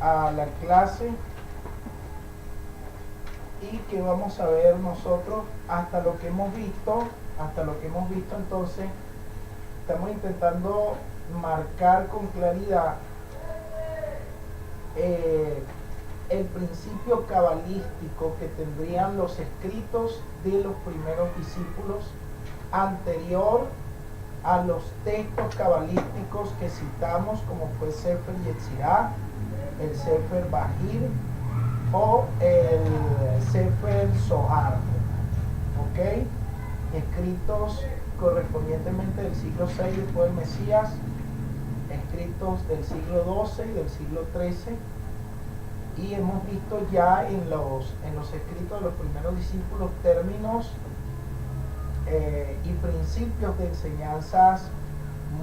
a la clase y que vamos a ver nosotros hasta lo que hemos visto. Entonces estamos intentando marcar con claridad el principio cabalístico que tendrían los escritos de los primeros discípulos anterior a los textos cabalísticos que citamos, como fue Sefer Yetzirah, el Sefer Bahir o el Sefer Zohar, ¿ok? Escritos correspondientemente del siglo VI después del Mesías, escritos del siglo XII y del siglo XIII, y hemos visto ya en los escritos de los primeros discípulos términos y principios de enseñanzas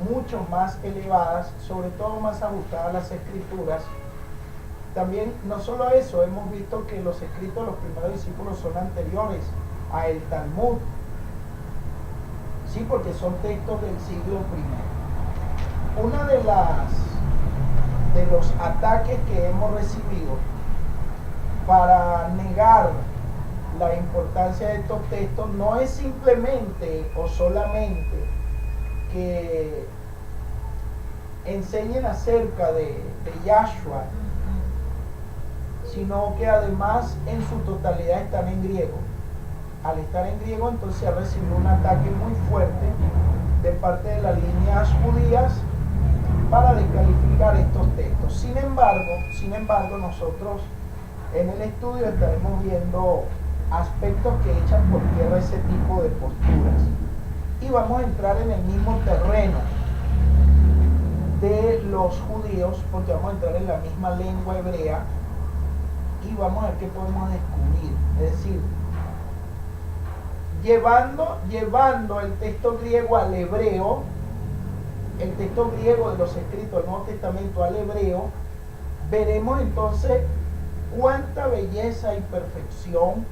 mucho más elevadas, sobre todo más ajustadas a las escrituras. También, no solo eso, hemos visto que los escritos de los primeros discípulos son anteriores a el Talmud, sí, porque son textos del siglo I. Una de los ataques que hemos recibido para negar la importancia de estos textos no es simplemente o solamente que enseñen acerca de Yahshua, sino que además en su totalidad están en griego. Al estar en griego, entonces ha recibido un ataque muy fuerte de parte de las líneas judías para descalificar estos textos. Sin embargo, nosotros en el estudio estaremos viendo aspectos que echan por tierra ese tipo de posturas. Y vamos a entrar en el mismo terreno de los judíos, porque vamos a entrar en la misma lengua hebrea y vamos a ver qué podemos descubrir. Es decir, llevando el texto griego al hebreo, el texto griego de los escritos del Nuevo Testamento al hebreo, veremos entonces cuánta belleza y perfección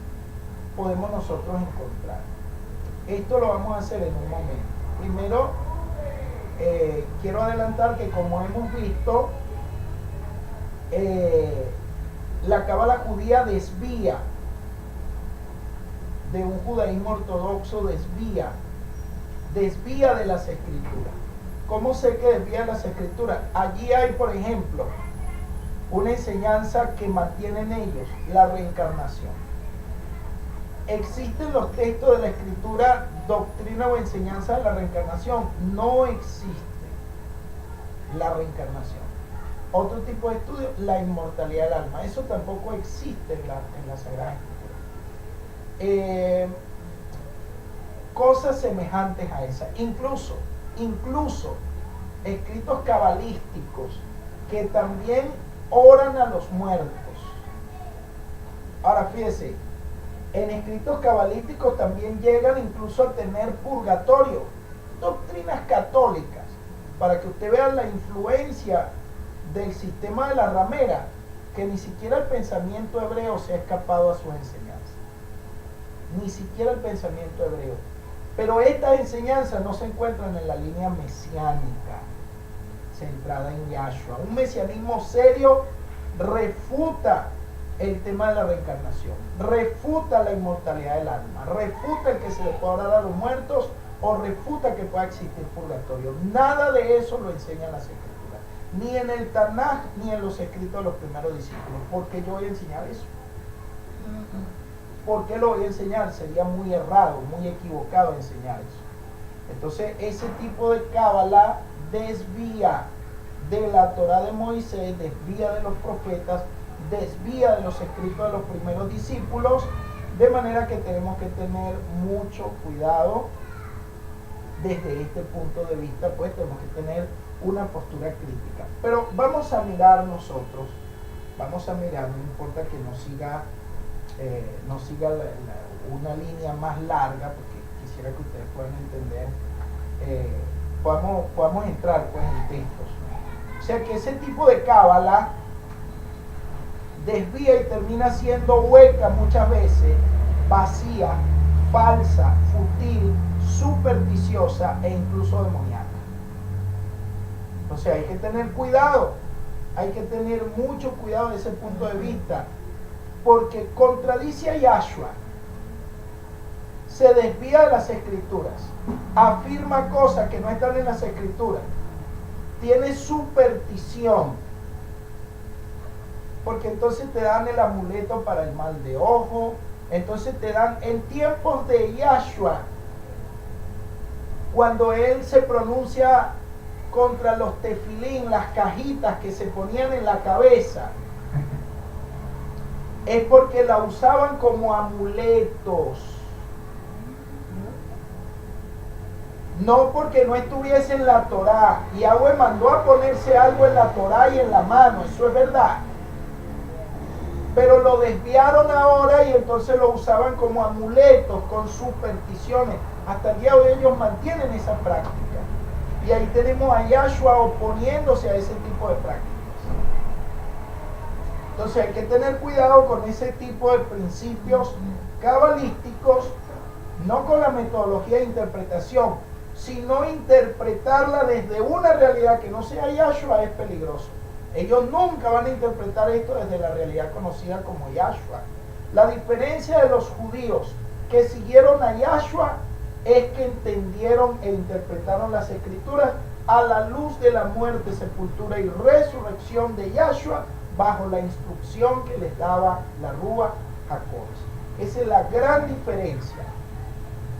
podemos nosotros encontrar. Esto lo vamos a hacer en un momento. Primero, quiero adelantar que, como hemos visto, la cábala judía desvía de un judaísmo ortodoxo, desvía de las escrituras. ¿Cómo sé que desvía de las escrituras? Allí hay, por ejemplo, una enseñanza que mantienen ellos, la reencarnación. ¿Existen los textos de la escritura doctrina o enseñanza de la reencarnación? No existe la reencarnación. Otro tipo de estudio, la inmortalidad del alma. Eso tampoco existe en la Sagrada Escritura. Cosas semejantes a esas. Incluso escritos cabalísticos que también oran a los muertos. Ahora fíjese, en escritos cabalísticos también llegan incluso a tener purgatorio, doctrinas católicas, para que usted vea la influencia del sistema de la ramera, que ni siquiera el pensamiento hebreo se ha escapado a sus enseñanzas, ni siquiera el pensamiento hebreo. Pero estas enseñanzas no se encuentran en la línea mesiánica centrada en Yahshua. Un mesianismo serio refuta el tema de la reencarnación, refuta la inmortalidad del alma, refuta el que se le pueda orar a los muertos o refuta que pueda existir purgatorio. Nada de eso lo enseñan las escrituras, ni en el Tanaj ni en los escritos de los primeros discípulos. ¿Por qué yo voy a enseñar eso? ¿Por qué lo voy a enseñar? Sería muy errado, muy equivocado enseñar eso. Entonces, ese tipo de cábala desvía de la Torá de Moisés, desvía de los profetas, desvía de los escritos de los primeros discípulos, de manera que tenemos que tener mucho cuidado desde este punto de vista. Pues tenemos que tener una postura crítica. Pero vamos a mirar nosotros, no importa que nos siga una línea más larga, porque quisiera que ustedes puedan entender, podamos entrar pues en textos. O sea que ese tipo de cábala desvía y termina siendo hueca muchas veces, vacía, falsa, fútil, supersticiosa e incluso demoníaca. Entonces hay que tener cuidado. Hay que tener mucho cuidado de ese punto de vista, porque contradice a Yahshua, se desvía de las escrituras, afirma cosas que no están en las escrituras, tiene superstición, porque entonces te dan el amuleto para el mal de ojo, entonces te dan en tiempos de Yahshua, cuando él se pronuncia contra los tefilín, las cajitas que se ponían en la cabeza, es porque la usaban como amuletos, no porque no estuviese en la Torá. Yahweh mandó a ponerse algo en la Torá y en la mano, eso es verdad, pero lo desviaron ahora y entonces lo usaban como amuletos, con supersticiones. Hasta el día de hoy ellos mantienen esa práctica, y ahí tenemos a Yahshua oponiéndose a ese tipo de prácticas. Entonces hay que tener cuidado con ese tipo de principios cabalísticos, no con la metodología de interpretación, sino interpretarla desde una realidad que no sea Yahshua es peligroso. Ellos nunca van a interpretar esto desde la realidad conocida como Yahshua. La diferencia de los judíos que siguieron a Yahshua es que entendieron e interpretaron las escrituras a la luz de la muerte, sepultura y resurrección de Yahshua, bajo la instrucción que les daba la Rúa HaKodesh. Esa es la gran diferencia.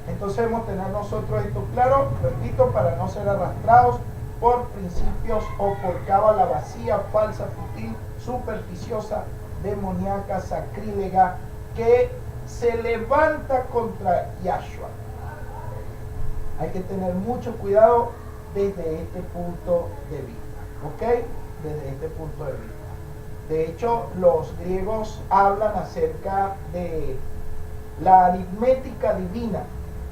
Entonces debemos tener nosotros esto claro, repito, para no ser arrastrados por principios o por cábala vacía, falsa, fútil, supersticiosa, demoníaca, sacrílega, que se levanta contra Yahshua. Hay que tener mucho cuidado desde este punto de vista, ¿ok? Desde este punto de vista. De hecho, los griegos hablan acerca de la aritmética divina.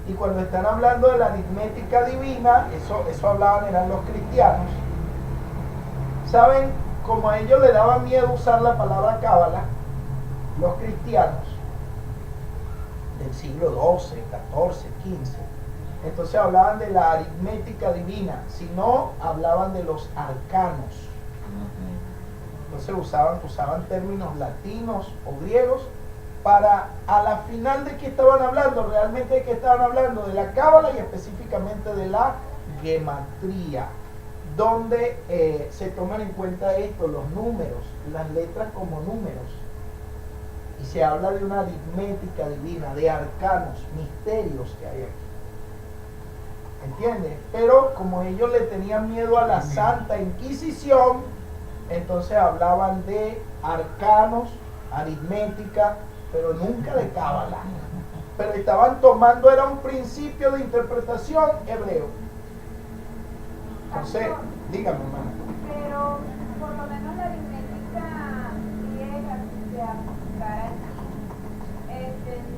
Y cuando están hablando de la aritmética divina, eso hablaban, eran los cristianos. ¿Saben? Como a ellos les daba miedo usar la palabra cábala, los cristianos del siglo XII, XIV, XV, entonces hablaban de la aritmética divina, si no, hablaban de los arcanos. Entonces usaban términos latinos o griegos para, a la final de qué estaban hablando, realmente de qué estaban hablando, de la cábala y específicamente de la gematría, donde se toman en cuenta esto, los números, las letras como números, y se habla de una aritmética divina, de arcanos, misterios que hay aquí. ¿Entiendes? Pero como ellos le tenían miedo a la Santa Inquisición, entonces hablaban de arcanos, aritmética, pero nunca de cábala. Pero estaban tomando, era un principio de interpretación hebreo. Entonces, dígame, hermano. Pero por lo menos la aritmética griega, si se aplicara aquí,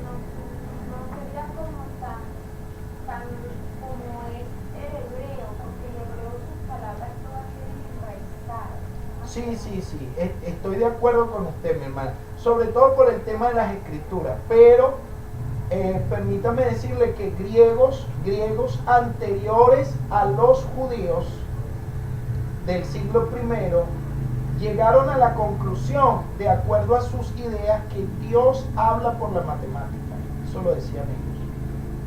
no sería como tan como es el hebreo, porque el hebreo sus palabras todas tienen enraizadas. Sí, estoy de acuerdo con usted, mi hermana, sobre todo por el tema de las escrituras, pero permítame decirle que griegos anteriores a los judíos del siglo I llegaron a la conclusión, de acuerdo a sus ideas, que Dios habla por la matemática. Eso lo decían ellos,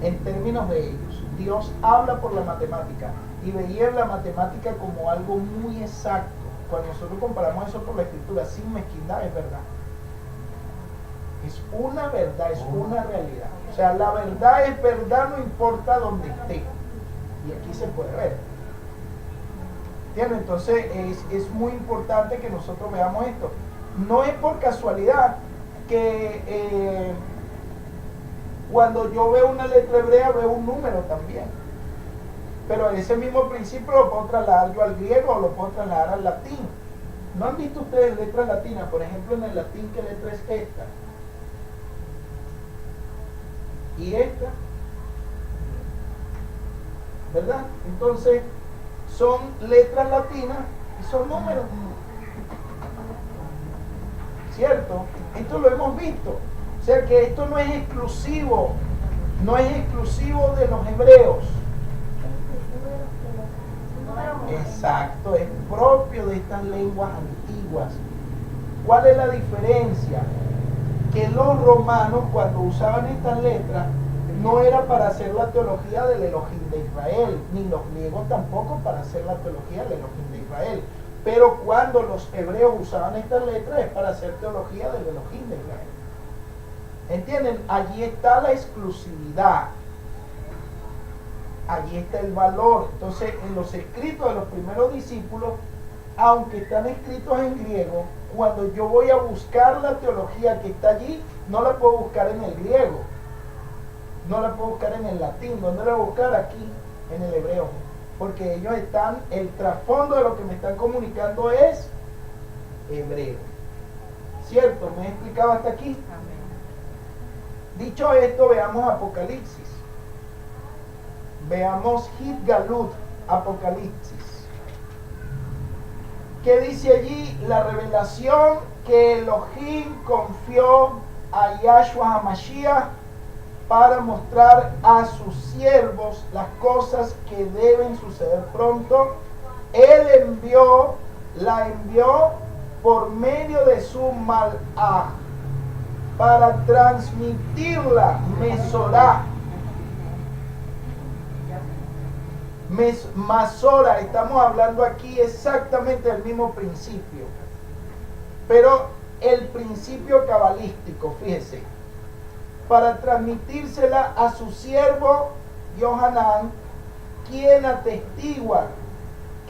en términos de ellos. Dios habla por la matemática, y veían la matemática como algo muy exacto. Cuando nosotros comparamos eso por la escritura, sin mezquindad, es verdad. Es una verdad, es una realidad. O sea, la verdad es verdad, no importa dónde esté. Y aquí se puede ver. ¿Entienden? Entonces es muy importante que nosotros veamos esto. No es por casualidad que cuando yo veo una letra hebrea veo un número también. Pero ese mismo principio lo puedo trasladar yo al griego o lo puedo trasladar al latín. ¿No han visto ustedes letras latinas? Por ejemplo, en el latín, ¿qué letra es esta? Y esta, ¿verdad? Entonces son letras latinas y son números, ¿cierto? Esto lo hemos visto. O sea que esto no es exclusivo de los hebreos. Exacto, es propio de estas lenguas antiguas. ¿Cuál es la diferencia? Que los romanos, cuando usaban estas letras, no era para hacer la teología del Elohim de Israel, ni los griegos tampoco para hacer la teología del Elohim de Israel. Pero cuando los hebreos usaban estas letras es para hacer teología del Elohim de Israel. ¿Entienden? Allí está la exclusividad. Allí está el valor. Entonces, en los escritos de los primeros discípulos, aunque están escritos en griego, cuando yo voy a buscar la teología que está allí, no la puedo buscar en el griego, no la puedo buscar en el latín, ¿dónde la voy a buscar? Aquí, en el hebreo, porque ellos están, el trasfondo de lo que me están comunicando es hebreo. ¿Cierto? ¿Me he explicado hasta aquí? Dicho esto, veamos Apocalipsis. Veamos Hit Galut, Apocalipsis. ¿Qué dice allí? La revelación que Elohim confió a Yahshua HaMashiach para mostrar a sus siervos las cosas que deben suceder pronto. Él la envió por medio de su malach para transmitirla, Mesorá. Masora, estamos hablando aquí exactamente del mismo principio, pero el principio cabalístico, fíjese, para transmitírsela a su siervo Yohanan, quien atestigua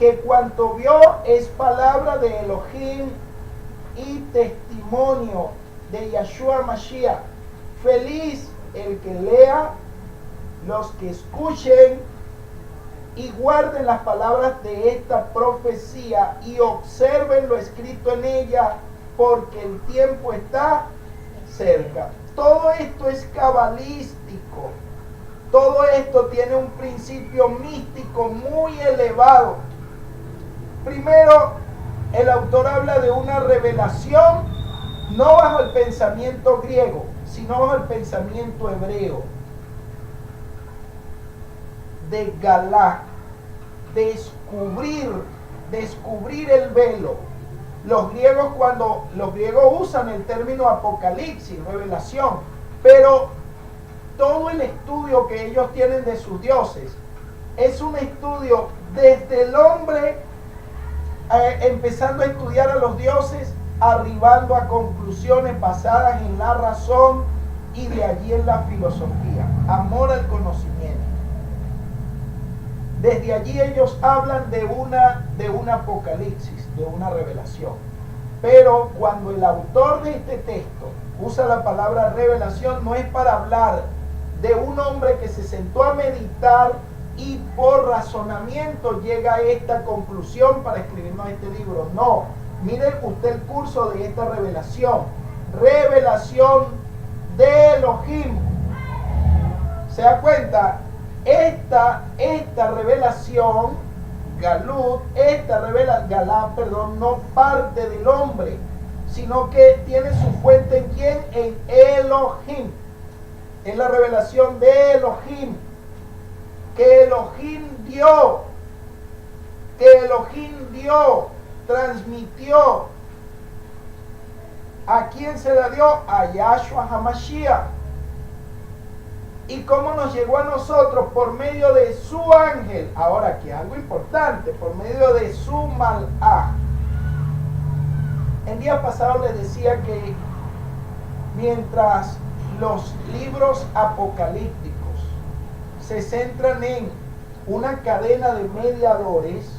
que cuanto vio es palabra de Elohim y testimonio de Yahshua Mashiach. Feliz el que lea, los que escuchen y guarden las palabras de esta profecía y observen lo escrito en ella, porque el tiempo está cerca. Todo esto es cabalístico. Todo esto tiene un principio místico muy elevado. Primero, el autor habla de una revelación no bajo el pensamiento griego, sino bajo el pensamiento hebreo. De Galá, descubrir el velo. Cuando los griegos usan el término apocalipsis, revelación, pero todo el estudio que ellos tienen de sus dioses es un estudio desde el hombre, empezando a estudiar a los dioses, arribando a conclusiones basadas en la razón y de allí en la filosofía, amor al conocimiento. Desde allí ellos hablan de un apocalipsis, de una revelación. Pero cuando el autor de este texto usa la palabra revelación, no es para hablar de un hombre que se sentó a meditar y por razonamiento llega a esta conclusión para escribirnos este libro. No, miren usted el curso de esta revelación. Revelación de Elohim. ¿Se da cuenta? Esta revelación, Galut, no parte del hombre, sino que tiene su fuente en ¿quién? En Elohim. Es la revelación de Elohim, que Elohim dio, transmitió. ¿A quién se la dio? A Yahshua HaMashiach. ¿Y cómo nos llegó a nosotros? Por medio de su ángel. Ahora aquí algo importante, por medio de su malach. El día pasado les decía que mientras los libros apocalípticos se centran en una cadena de mediadores,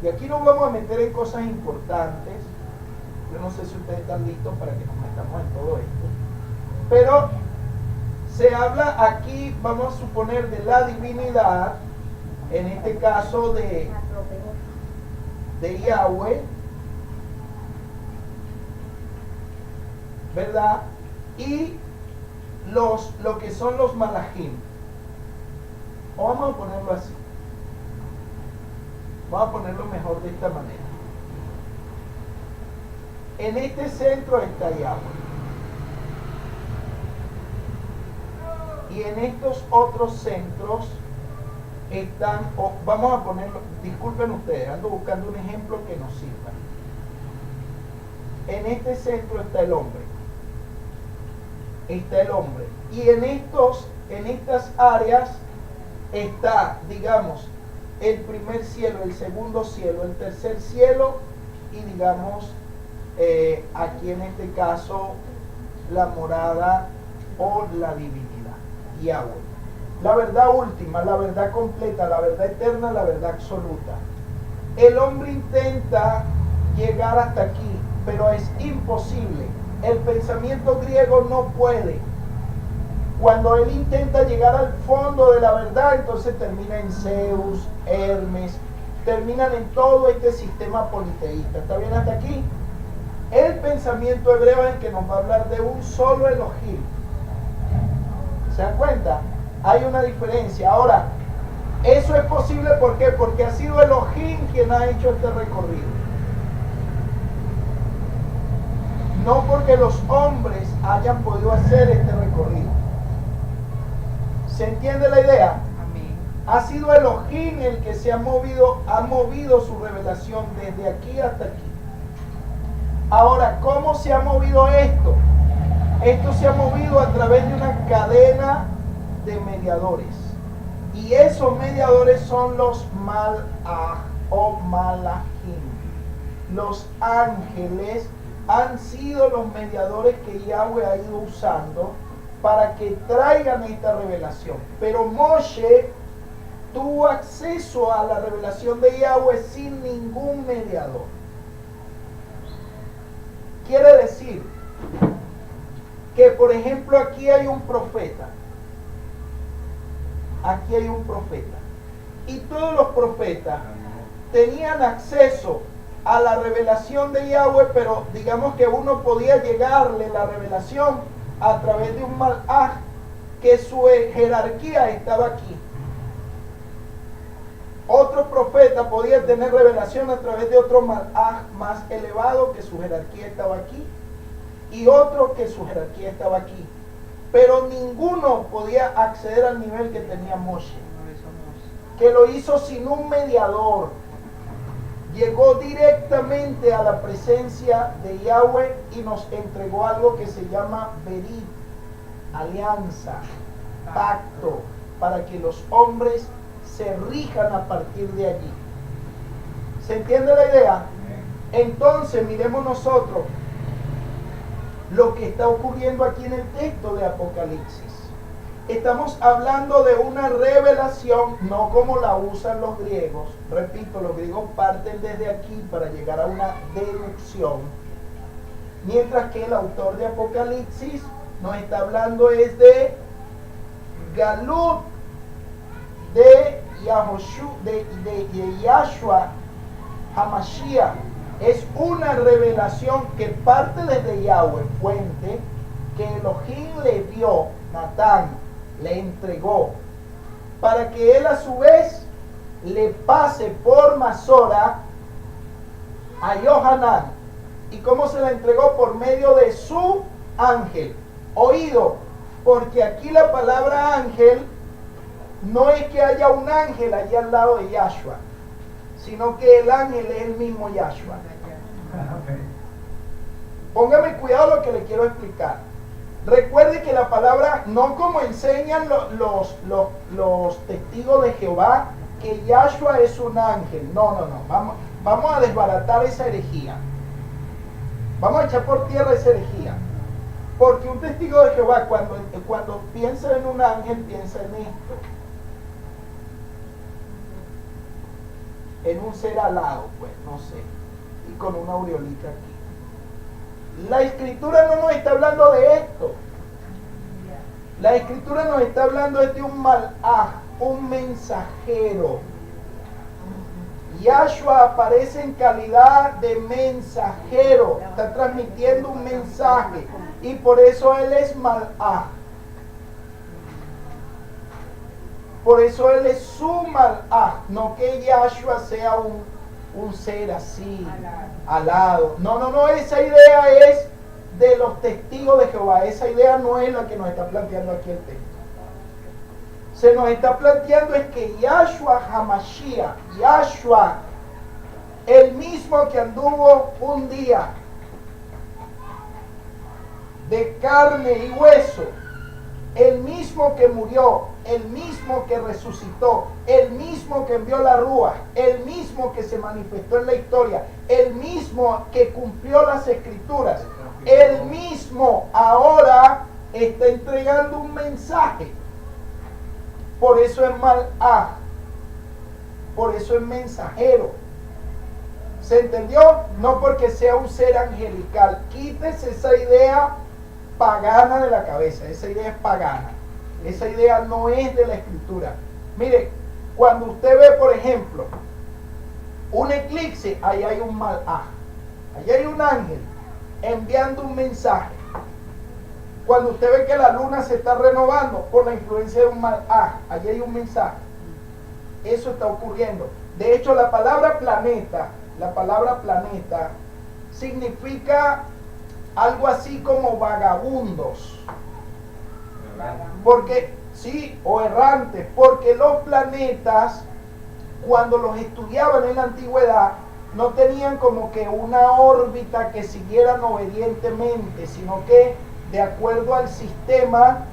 y aquí nos vamos a meter en cosas importantes. Yo no sé si ustedes están listos para que nos metamos en todo esto, pero se habla aquí, vamos a suponer, de la divinidad, en este caso de Yahweh, ¿verdad? Y lo que son los malachim. O vamos a ponerlo así. Vamos a ponerlo mejor de esta manera. En este centro está Yahweh. Y en estos otros centros están, vamos a ponerlo, disculpen ustedes, ando buscando un ejemplo que nos sirva. en este centro está el hombre. Está el hombre. Y en estas áreas está, digamos, el primer cielo, el segundo cielo, el tercer cielo y digamos, aquí en este caso, la morada o la divinidad, Yahweh. La verdad última, la verdad completa, la verdad eterna, la verdad absoluta. El hombre intenta llegar hasta aquí, pero es imposible. El pensamiento griego no puede. Cuando él intenta llegar al fondo de la verdad, entonces termina en Zeus, Hermes, terminan en todo este sistema politeísta. ¿Está bien hasta aquí? El pensamiento hebreo es el que nos va a hablar de un solo Elohim. ¿Se dan cuenta? Hay una diferencia. Ahora, eso es posible, ¿por qué? Porque ha sido Elohim quien ha hecho este recorrido. No porque los hombres hayan podido hacer este recorrido. ¿Se entiende la idea? Amén. Ha sido Elohim el que ha movido su revelación desde aquí hasta aquí. Ahora, ¿cómo se ha movido esto? Esto se ha movido a través de una cadena de mediadores. Y esos mediadores son los malach o malachim. Los ángeles han sido los mediadores que Yahweh ha ido usando para que traigan esta revelación. Pero Moshe tuvo acceso a la revelación de Yahweh sin ningún mediador. Quiere decir que, por ejemplo, aquí hay un profeta. Aquí hay un profeta. Y todos los profetas tenían acceso a la revelación de Yahweh, pero digamos que uno podía llegarle la revelación a través de un malach, que su jerarquía estaba aquí. Otro profeta podía tener revelación a través de otro malach más elevado, que su jerarquía estaba aquí, y otro que su jerarquía estaba aquí. Pero ninguno podía acceder al nivel que tenía Moshe, que lo hizo sin un mediador. Llegó directamente a la presencia de Yahweh y nos entregó algo que se llama Berit, alianza, pacto, para que los hombres se rijan a partir de allí. ¿Se entiende la idea? Entonces miremos nosotros lo que está ocurriendo aquí en el texto de Apocalipsis. Estamos hablando de una revelación, no como la usan los griegos. Repito, los griegos parten desde aquí para llegar a una deducción, mientras que el autor de Apocalipsis nos está hablando es de Galut, de Yahshua HaMashiach. Es una revelación que parte desde Yahweh, fuente, que Elohim le dio, Natán le entregó, para que él a su vez le pase por Masora a Yohanan. ¿Y cómo se la entregó? Por medio de su ángel. Oído, porque aquí la palabra ángel no es que haya un ángel allá al lado de Yahshua, sino que el ángel es el mismo Yahshua. Póngame cuidado lo que le quiero explicar. Recuerde que la palabra, no como enseñan los testigos de Jehová, que Yahshua es un ángel. No. Vamos a desbaratar esa herejía. Vamos a echar por tierra esa herejía. Porque un testigo de Jehová, cuando piensa en un ángel, piensa en esto. En un ser alado, pues, no sé. Y con una aureolita aquí. La escritura no nos está hablando de esto. La escritura nos está hablando de un malach, un mensajero. Yahshua aparece en calidad de mensajero. Está transmitiendo un mensaje. Y por eso él es malach. Por eso él es su malach. No que Yahshua sea un ser así, alado. No, esa idea es de los testigos de Jehová. Esa idea no es la que nos está planteando aquí el texto. Se nos está planteando es que Yahshua HaMashiach, Yahshua, el mismo que anduvo un día de carne y hueso, el mismo que murió, el mismo que resucitó, el mismo que envió la rúa, el mismo que se manifestó en la historia, el mismo que cumplió las escrituras, el mismo ahora está entregando un mensaje. Por eso es malaj, por eso es mensajero. ¿Se entendió? No porque sea un ser angelical. Quítese esa idea pagana de la cabeza. Esa idea es pagana. Esa idea no es de la escritura. Mire, cuando usted ve, por ejemplo, un eclipse, ahí hay un malaj, ahí hay un ángel enviando un mensaje. Cuando usted ve que la luna se está renovando por la influencia de un malaj, allí hay un mensaje. Eso está ocurriendo. De hecho, la palabra planeta significa algo así como vagabundos. Porque, sí, o errantes, porque los planetas, cuando los estudiaban en la antigüedad, no tenían como que una órbita que siguieran obedientemente, sino que de acuerdo al sistema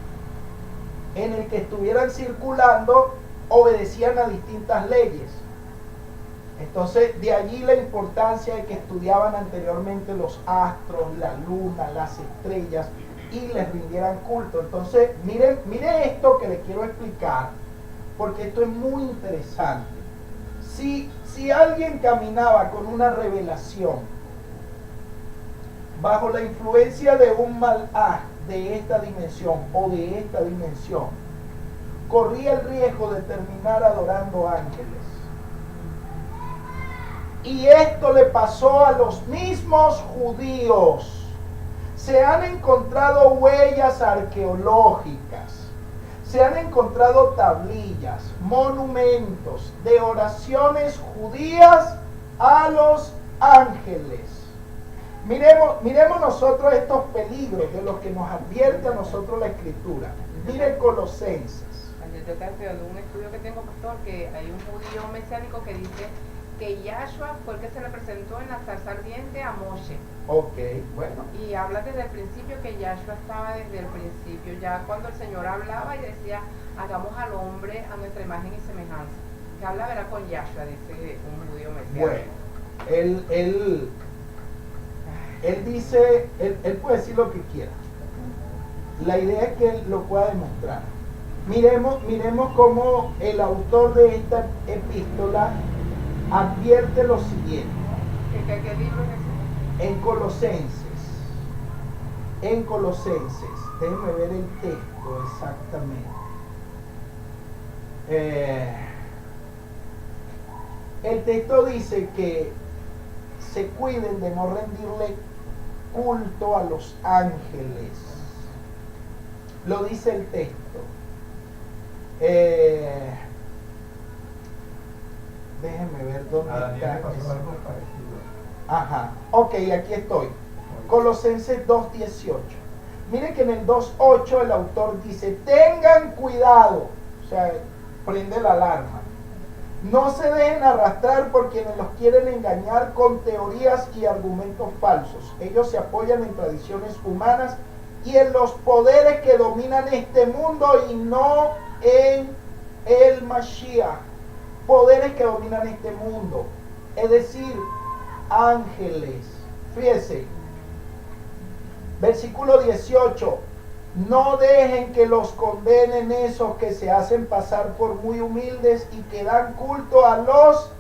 en el que estuvieran circulando, obedecían a distintas leyes. Entonces, de allí la importancia de que estudiaban anteriormente los astros, la luna, las estrellas, y les rindieran culto. Entonces, mire esto que le quiero explicar, porque esto es muy interesante. Si alguien caminaba con una revelación bajo la influencia de un malaj de esta dimensión o de esta dimensión, corría el riesgo de terminar adorando ángeles. Y esto le pasó a los mismos judíos. Se han encontrado huellas arqueológicas, se han encontrado tablillas, monumentos de oraciones judías a los ángeles. Miremos nosotros estos peligros de los que nos advierte a nosotros la Escritura. Mire Colosenses. Yo estaba estudiando un estudio que tengo, pastor, que hay un judío mesiánico que dice que Yahshua fue el que se le presentó en la zarza ardiente a Moshe. Ok, bueno. Y habla desde el principio que Yahshua estaba desde el principio, ya cuando el Señor hablaba y decía, hagamos al hombre a nuestra imagen y semejanza. Que habla, verá, con Yahshua, dice un judío mesiánico. Bueno, él dice, él puede decir lo que quiera. La idea es que él lo pueda demostrar. Miremos cómo el autor de esta epístola advierte lo siguiente. ¿Qué libro es ese? En Colosenses, déjenme ver el texto exactamente. El texto dice que se cuiden de no rendirle culto a los ángeles. Lo dice el texto. Déjenme ver dónde está. Ajá, ok, aquí estoy. Colosenses 2:18. Miren que en el 2:8 el autor dice, tengan cuidado, o sea, prende la alarma. No se dejen arrastrar por quienes los quieren engañar con teorías y argumentos falsos. Ellos se apoyan en tradiciones humanas y en los poderes que dominan este mundo y no en el Mashiach. Poderes que dominan este mundo, es decir, ángeles. Fíjense, versículo 18, no dejen que los condenen esos que se hacen pasar por muy humildes y que dan culto a los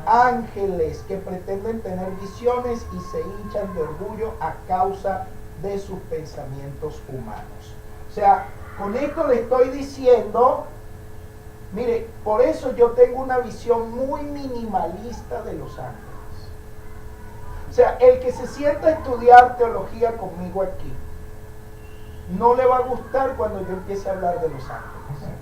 ángeles, que pretenden tener visiones y se hinchan de orgullo a causa de sus pensamientos humanos. O sea, con esto le estoy diciendo, mire, por eso yo tengo una visión muy minimalista de los ángeles. O sea, el que se sienta a estudiar teología conmigo aquí, no le va a gustar cuando yo empiece a hablar de los ángeles.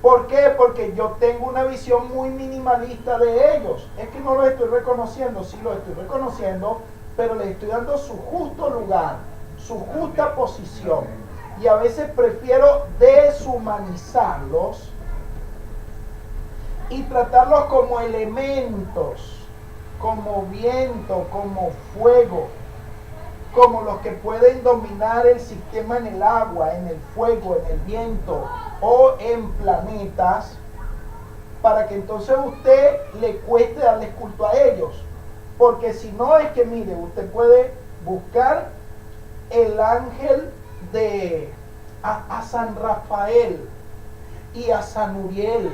¿Por qué? Porque yo tengo una visión muy minimalista de ellos. Es que no los estoy reconociendo, sí los estoy reconociendo, pero les estoy dando su justo lugar, su justa posición. Y a veces prefiero deshumanizarlos y tratarlos como elementos, como viento, como fuego, como los que pueden dominar el sistema en el agua, en el fuego, en el viento o en planetas, para que entonces usted le cueste darles culto a ellos. Porque si no, es que mire, usted puede buscar el ángel de a San Rafael y a San Uriel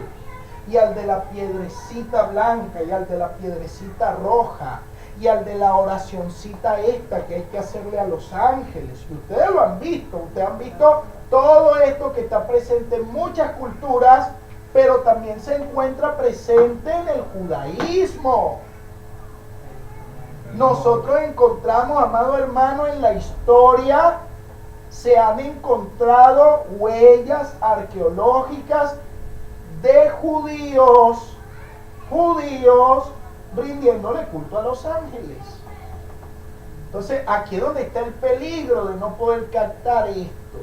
y al de la piedrecita blanca y al de la piedrecita roja y al de la oracioncita esta que hay que hacerle a los ángeles. Y ustedes lo han visto, ustedes han visto todo esto que está presente en muchas culturas, pero también se encuentra presente en el judaísmo. Nosotros encontramos, amado hermano, en la historia se han encontrado huellas arqueológicas de judíos rindiéndole culto a los ángeles. Entonces, aquí es donde está el peligro de no poder captar esto.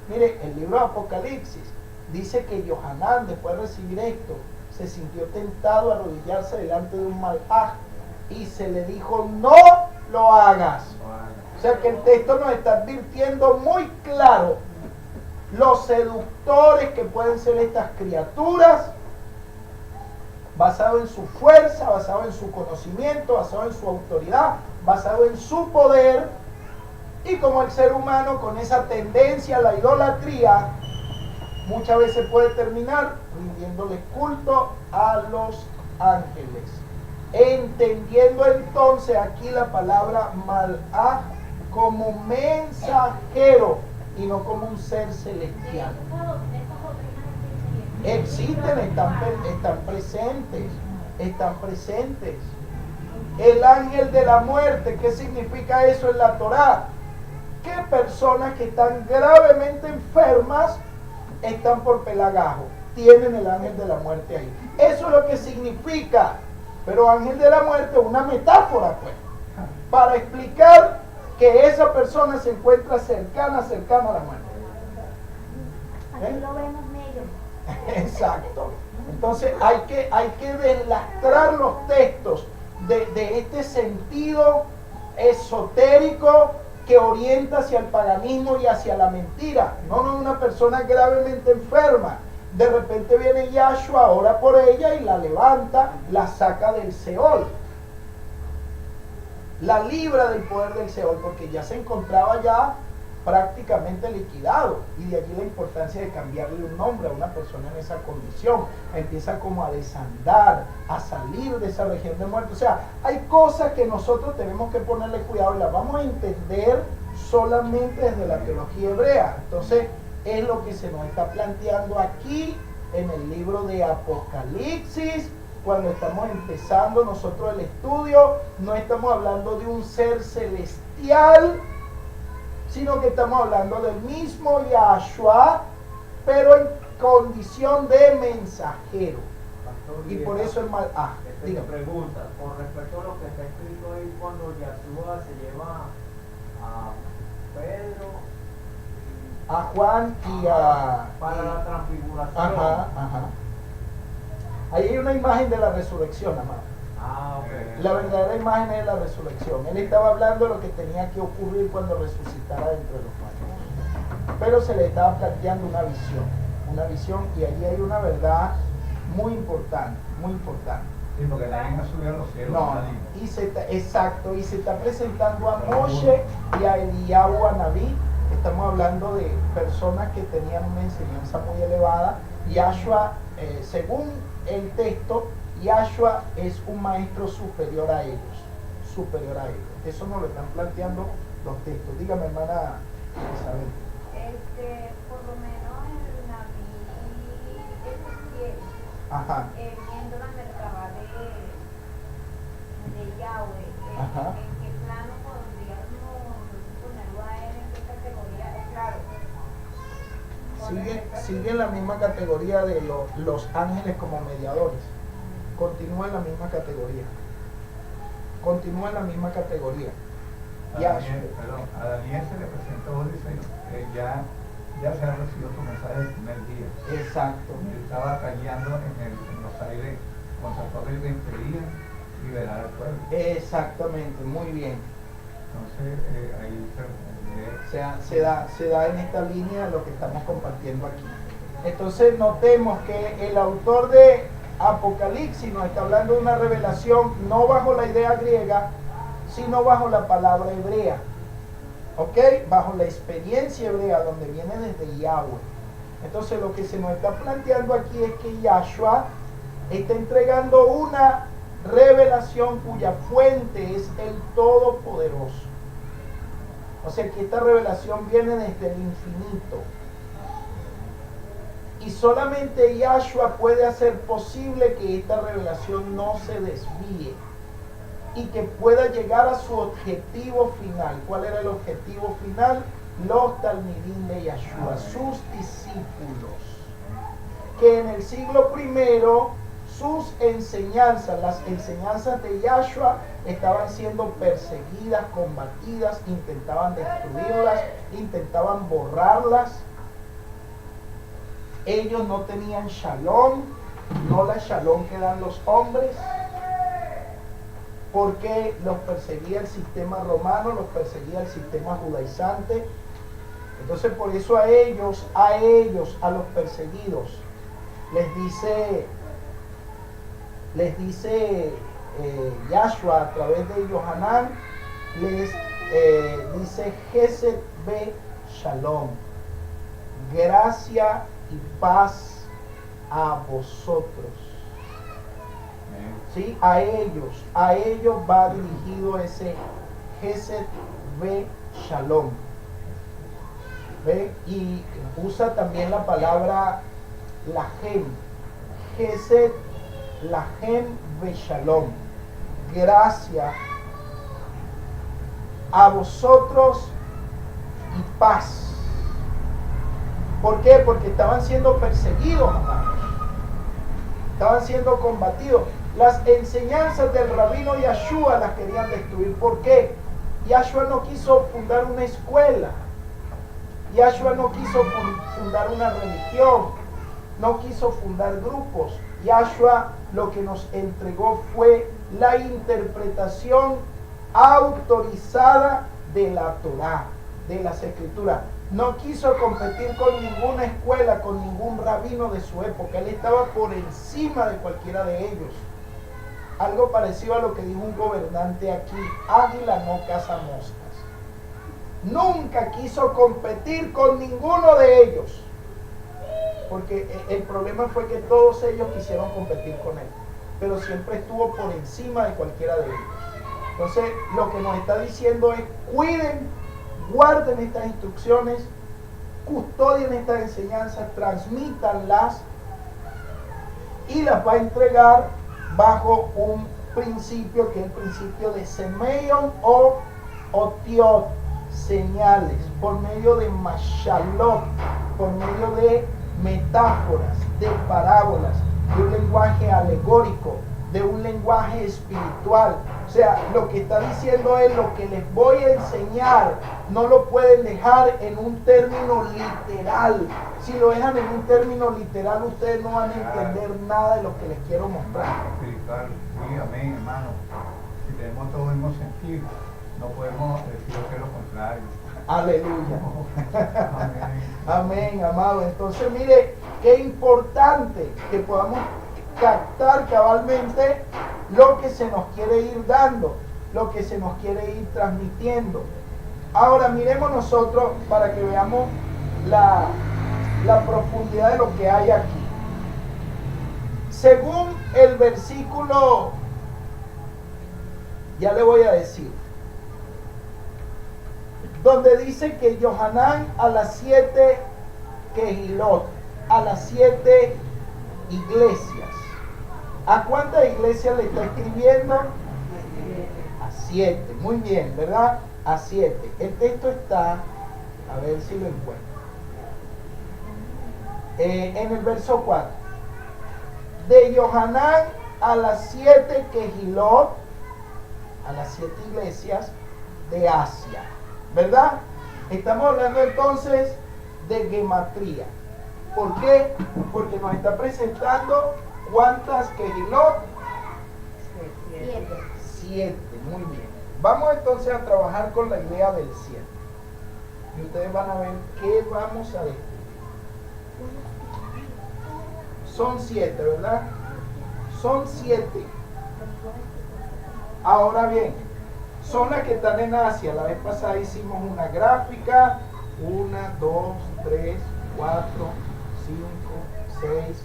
Mire, el libro de Apocalipsis dice que Yohanan, después de recibir esto, se sintió tentado a arrodillarse delante de un malaj y se le dijo, no lo hagas. O sea que el texto nos está advirtiendo muy claro los seductores que pueden ser estas criaturas, basado en su fuerza, basado en su conocimiento, basado en su autoridad, basado en su poder, y como el ser humano con esa tendencia a la idolatría, muchas veces puede terminar rindiéndole culto a los ángeles. Entendiendo entonces aquí la palabra malaj como mensajero y no como un ser celestial. Existen, están presentes. El ángel de la muerte, ¿qué significa eso en la Torá? Que personas que están gravemente enfermas están por pelagajo, tienen el ángel de la muerte ahí. Eso es lo que significa. Pero ángel de la muerte es una metáfora, pues, para explicar que esa persona se encuentra cercana a la muerte. Aquí lo vemos negro. Exacto. Entonces hay que deslastrar los textos de este sentido esotérico que orienta hacia el paganismo y hacia la mentira. No, una persona gravemente enferma. De repente viene Yahshua, ora por ella y la levanta, la saca del Seol. La libra del poder del Seol, porque ya se encontraba ya prácticamente liquidado. Y de allí la importancia de cambiarle un nombre a una persona en esa condición. Empieza como a desandar, a salir de esa región de muerte. O sea, hay cosas que nosotros tenemos que ponerle cuidado y las vamos a entender solamente desde la teología hebrea. Entonces, es lo que se nos está planteando aquí en el libro de Apocalipsis. Cuando estamos empezando nosotros el estudio, no estamos hablando de un ser celestial, sino que estamos hablando del mismo Yahshua, pero en condición de mensajero. Pastor, Y por eso es mal. Diga. Pregunta, con respecto a lo que está escrito ahí, cuando Yahshua se lleva a Pedro, A Juan y a... para la transfiguración. Ajá. Ahí hay una imagen de la resurrección, amado. Ok. La verdadera imagen es la resurrección. Él estaba hablando de lo que tenía que ocurrir cuando resucitara entre los muertos. Pero se le estaba planteando una visión, y allí hay una verdad muy importante. Sí, porque nadie no subió a los cielos. No, nadie. exacto, y se está presentando a Moshe y a Eliyahu Anabí. Estamos hablando de personas que tenían una enseñanza muy elevada. Yahshua, según el texto, Yahshua es un maestro superior a ellos. Eso nos lo están planteando los textos. Dígame, hermana Isabel. Por lo menos el Naví Ezequiel, Ajá. viendo la mercaba de Yahweh, Ajá. ¿en qué plano podríamos ponerlo a él? ¿En qué categoría? Claro. Sigue en la misma categoría de los ángeles como mediadores. Continúa en la misma categoría. A Daniel se le presentó, dice, ya se ha recibido tu mensaje del primer día. Exacto. Él estaba callando en los aires con sus torres de impedir liberar al pueblo. Exactamente, muy bien. Entonces, ahí se da en esta línea lo que estamos compartiendo aquí. Entonces notemos que el autor de Apocalipsis nos está hablando de una revelación no bajo la idea griega, sino bajo la palabra hebrea, ¿ok? Bajo la experiencia hebrea, donde viene desde Yahweh. Entonces lo que se nos está planteando aquí es que Yahshua está entregando una revelación cuya fuente es el Todopoderoso. O sea que esta revelación viene desde el infinito. Y solamente Yahshua puede hacer posible que esta revelación no se desvíe y que pueda llegar a su objetivo final. ¿Cuál era el objetivo final? Los talmidim de Yahshua, sus discípulos, que en el siglo I sus enseñanzas, las enseñanzas de Yahshua, estaban siendo perseguidas, combatidas, intentaban destruirlas, intentaban borrarlas. Ellos no tenían shalom, no la shalom que dan los hombres, porque los perseguía el sistema romano, los perseguía el sistema judaizante. Entonces por eso a ellos, a los perseguidos, les dice Yahshua a través de Yohanan, les dice Gesed be Shalom, gracia y paz a vosotros. ¿Sí? A ellos va dirigido ese Gesed be Shalom. ¿Ve? Y usa también la palabra Lahem, Gesed Lahem be Shalom, gracia a vosotros y paz. ¿Por qué? Porque estaban siendo perseguidos, amados. Estaban siendo combatidos. Las enseñanzas del rabino Yahshua las querían destruir. ¿Por qué? Yahshua no quiso fundar una escuela. Yahshua no quiso fundar una religión. No quiso fundar grupos. Yahshua lo que nos entregó fue la interpretación autorizada de la Torá, de las Escrituras. No quiso competir con ninguna escuela, con ningún rabino de su época. Él estaba por encima de cualquiera de ellos. Algo parecido a lo que dijo un gobernante aquí: águila no caza moscas. Nunca quiso competir con ninguno de ellos, porque el problema fue que todos ellos quisieron competir con él, pero siempre estuvo por encima de cualquiera de ellos. Entonces lo que nos está diciendo es: cuiden, guarden estas instrucciones, custodien estas enseñanzas, transmítanlas, y las va a entregar bajo un principio que es el principio de semeion o otiot, señales, por medio de mashalot, por medio de metáforas, de parábolas, de un lenguaje alegórico, de un lenguaje espiritual. O sea, lo que está diciendo es: lo que les voy a enseñar no lo pueden dejar en un término literal. Si lo dejan en un término literal, ustedes no van a entender nada de lo que les quiero mostrar. Espiritual, sí, amén, hermano. Si tenemos todo el mismo sentido, no podemos decir lo contrario. Aleluya. Amén. Amén, amado. Entonces, mire, qué importante que podamos captar cabalmente lo que se nos quiere ir dando, lo que se nos quiere ir transmitiendo. Ahora miremos nosotros para que veamos la profundidad de lo que hay aquí. Según el versículo, ya le voy a decir, donde dice que Yohanan a las 7 Kehilot, a las 7 iglesias. ¿A cuántas iglesias le está escribiendo? A 7. Muy bien, ¿verdad? A 7. El texto está, a ver si lo encuentro, en el verso 4. De Yohanan a las 7 Kehilot, a las 7 iglesias de Asia, ¿verdad? Estamos hablando entonces de gematría. ¿Por qué? Porque nos está presentando ¿cuántas Kehilot? 7. Muy bien. Vamos entonces a trabajar con la idea del 7. Y ustedes van a ver qué vamos a describir. Son 7, ¿verdad? Son 7. Ahora bien, son las que están en Asia. La vez pasada hicimos una gráfica. 1, 2, 3, 4, 5, 6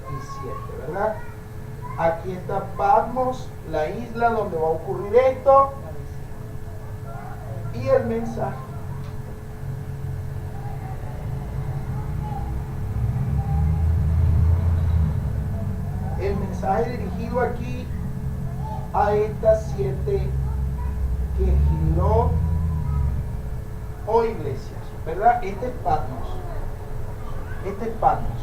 y 7, ¿verdad? Aquí está Patmos, la isla donde va a ocurrir esto. Y el mensaje. El mensaje dirigido aquí a estas 7 Kehilot o iglesias, ¿verdad? Este es Patmos. Este es Patmos.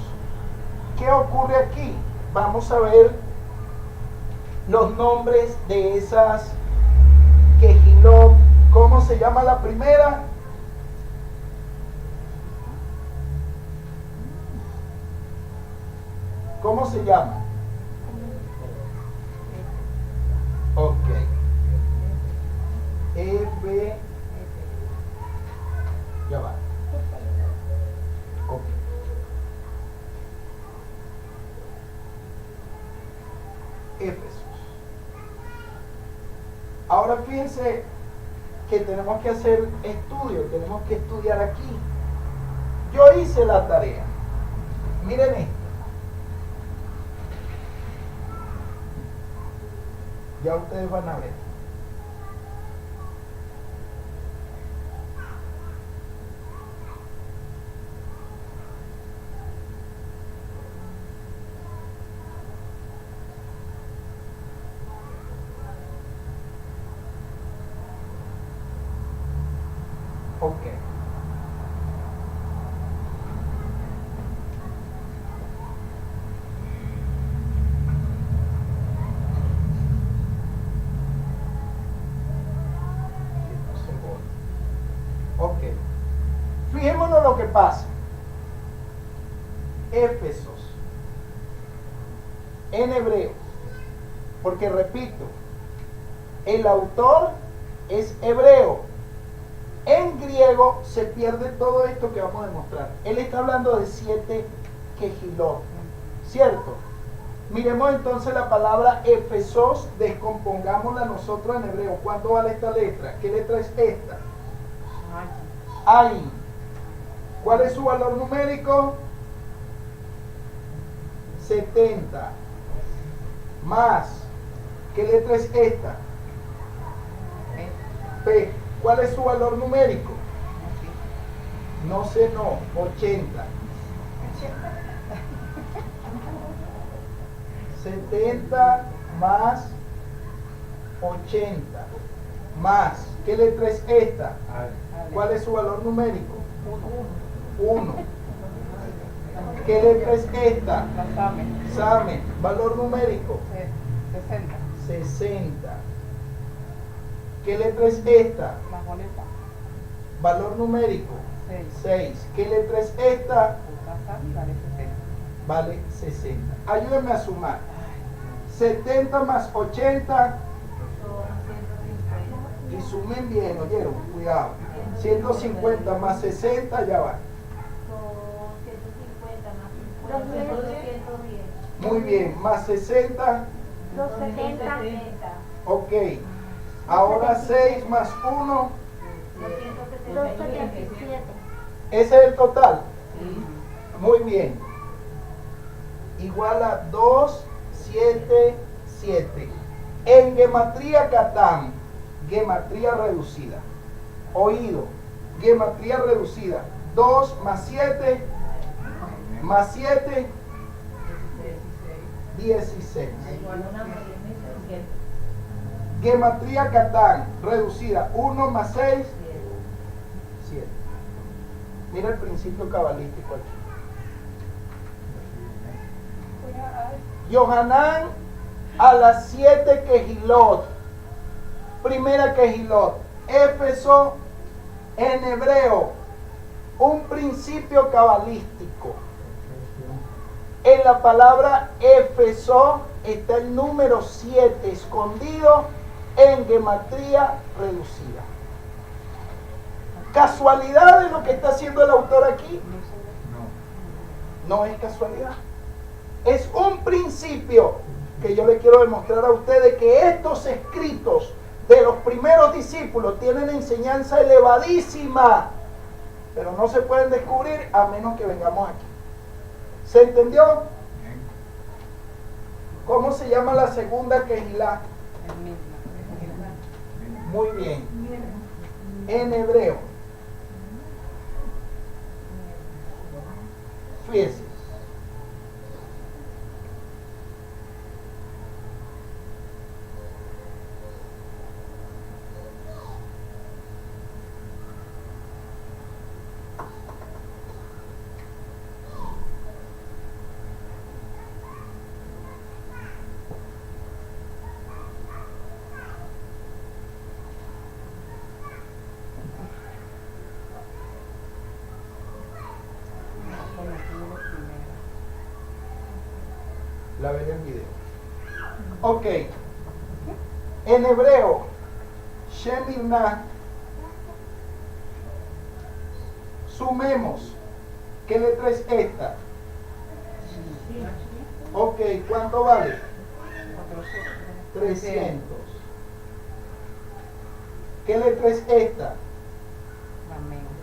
¿Qué ocurre aquí? Vamos a ver los nombres de esas Kehilot. ¿Cómo se llama la primera? ¿Cómo se llama? Ok. Ya va. Ok. Éfesos. Ahora fíjense que tenemos que hacer estudio, tenemos que estudiar aquí. Yo hice la tarea. Miren esto. Ya ustedes van a ver. Ok. Ok. Fijémonos lo que pasa. Éfesos. En hebreo. Porque repito, el autor es hebreo. En griego se pierde todo esto que vamos a demostrar. Él está hablando de 7 Kehilot, ¿cierto? Miremos entonces la palabra Éfesos, descompongámosla nosotros en hebreo. ¿Cuánto vale esta letra? ¿Qué letra es esta? Ain. ¿Cuál es su valor numérico? 70. Más. ¿Qué letra es esta? P. ¿Cuál es su valor numérico? No sé, no. 80. 70 más 80. Más. ¿Qué letra es esta? ¿Cuál es su valor numérico? 1. ¿Qué letra es esta? Same. ¿Valor numérico? 60. ¿Qué letra es esta? Valor numérico 6. ¿Qué letra es esta? Vale 60. Ayúdenme a sumar. 70 más 80. Y sumen bien, ¿oyeron? Cuidado. 150 más 60, ya va. 150 más 210. Muy bien, más 60. 270. Ok. Ahora 6 más 1. 277. Ese es el total. Muy bien. Igual a 277. En gematría Catán, gematría reducida. Oído, gematría reducida. 2 más 7 más 7, 16. Gematría Catán, reducida. 1 más 6, 7. Mira el principio cabalístico aquí. Yohanan a las 7 Kehilot. Primera Kehilot. Éfeso en hebreo. Un principio cabalístico. En la palabra Éfeso está el número 7 escondido en gematría reducida. ¿Casualidad de lo que está haciendo el autor aquí? No es casualidad. Es un principio que yo le quiero demostrar a ustedes, que estos escritos de los primeros discípulos tienen enseñanza elevadísima, pero no se pueden descubrir a menos que vengamos aquí. ¿Se entendió? ¿Cómo se llama la segunda quejilá? Muy bien. En hebreo. Fíjense. La veré en video. Ok. En hebreo, Shemirna. Sumemos. ¿Qué letra es esta? Ok, ¿cuánto vale? 300. ¿Qué letra es esta?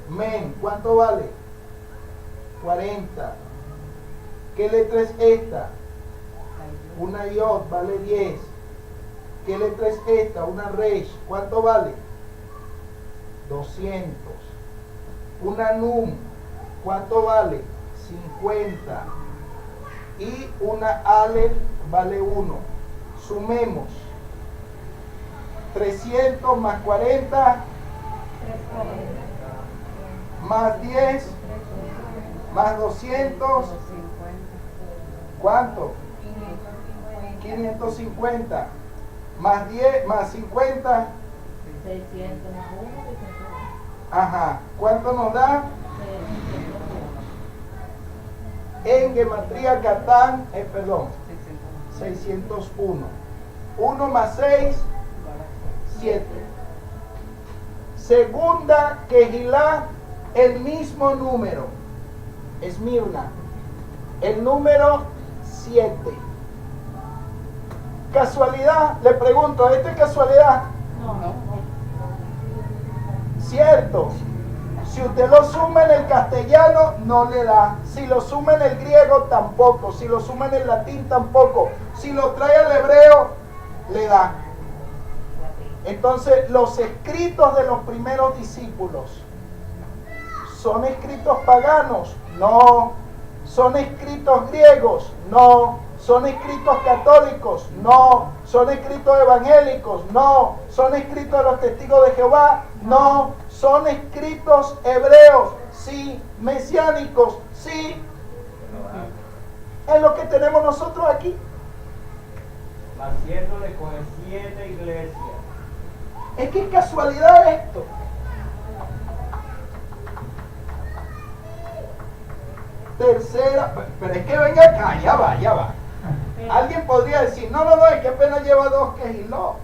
Men, ¿cuánto vale? 40. ¿Qué letra es esta? Una yod vale 10. ¿Qué letra es esta? Una resh. ¿Cuánto vale? 200. Una num. ¿Cuánto vale? 50. Y una alef vale 1. Sumemos. 300 más 40 más 10 más 200. ¿Cuánto? 550 más 10 más 50. 600 más 1, 601. Ajá. ¿Cuánto nos da? En gematría Catán, perdón, 601. 1 más 6, 7. Segunda quejilá, el mismo número. Esmirna, el número 7. ¿Casualidad? Le pregunto, ¿esto es casualidad? No. Cierto. Si usted lo suma en el castellano, no le da. Si lo suma en el griego, tampoco. Si lo suma en el latín, tampoco. Si lo trae al hebreo, le da. Entonces, los escritos de los primeros discípulos, ¿son escritos paganos? No. ¿Son escritos griegos? No. ¿Son escritos católicos? No. ¿Son escritos evangélicos? No. ¿Son escritos de los testigos de Jehová? No. ¿Son escritos hebreos? Sí. ¿Mesiánicos? Sí. Es lo que tenemos nosotros aquí. Haciéndole con 7 iglesias. Es que es casualidad esto. Tercera, pero es que venga acá, ya va. Alguien podría decir, no, es que apenas lleva 2 quejiló.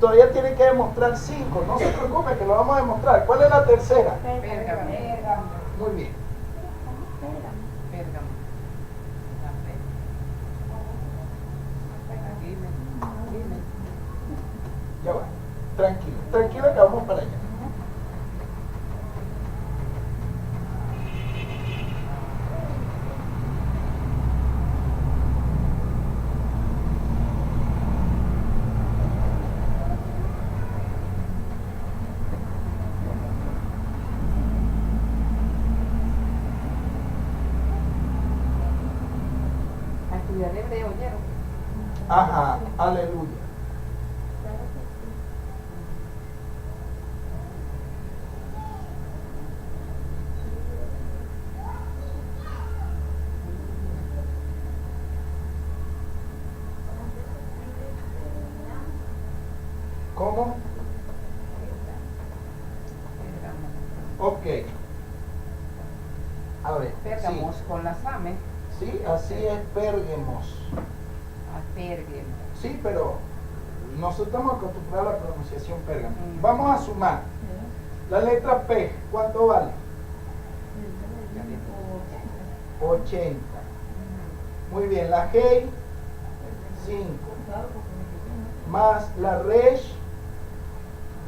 Todavía tiene que demostrar 5. No se preocupe que lo vamos a demostrar. ¿Cuál es la tercera? Pérgamo. Muy bien. Pérgamo. Dime. Ya va. Tranquilo que vamos para allá. A estudiar hebreo, ¿oyeron? Ajá, aleluya. ¿Cómo? Ok. A ver. Pérgamos con la same. Sí, así es, Pérgemos. A Pérgamo. Sí, pero Nosotros estamos acostumbrados a la pronunciación pérgamo. Vamos a sumar. La letra P, ¿cuánto vale? 80. Muy bien, la G, 5. Más la Resh,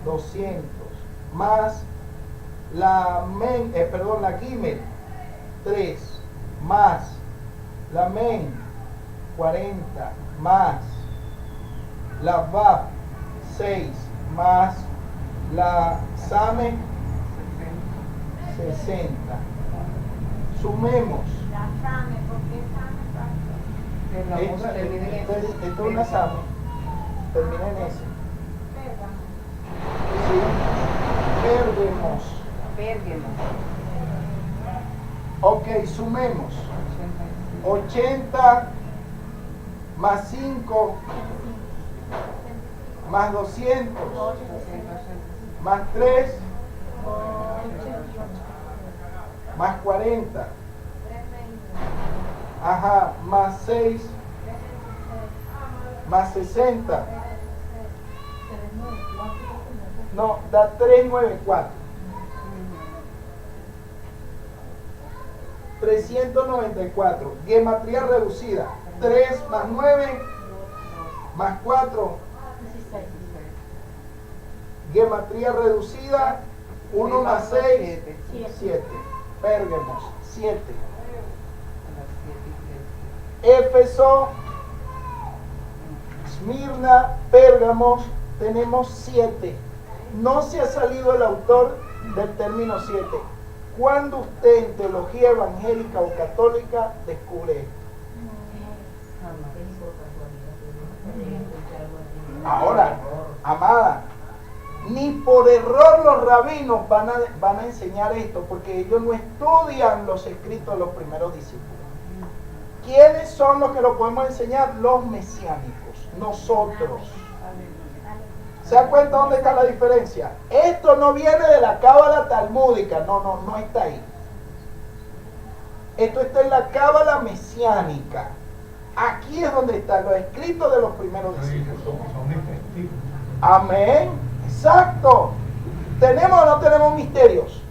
200. Más la la Gimel, 3. Más la Men, 40. Más la Vav, 6. Más la Same, 60. Sumemos. La same, ¿por qué same? Esto es una Same. Termina en S. Sí. Perdemos. Ok, sumemos. 80 más 5 más 200 más 3 más 40. Ajá, más 6 más 60. No, da 394. 394. Gematría reducida. 3 más 9 más 4. Gematría reducida. 1 más 6. 7. Pérgamos. 7. Éfeso, Esmirna, Pérgamos, tenemos 7. No se ha salido el autor del término 7. ¿Cuándo usted en teología evangélica o católica descubre esto? Ahora, amada, ni por error los rabinos van a enseñar esto, porque ellos no estudian los escritos de los primeros discípulos. ¿Quiénes son los que lo podemos enseñar? Los mesiánicos, nosotros. ¿Se da cuenta dónde está la diferencia? Esto no viene de la cábala talmúdica, no está ahí. Esto está en la cábala mesiánica. Aquí es donde están los escritos de los primeros discípulos. Son mis testigos. Amén. Exacto. ¿Tenemos o no tenemos misterios?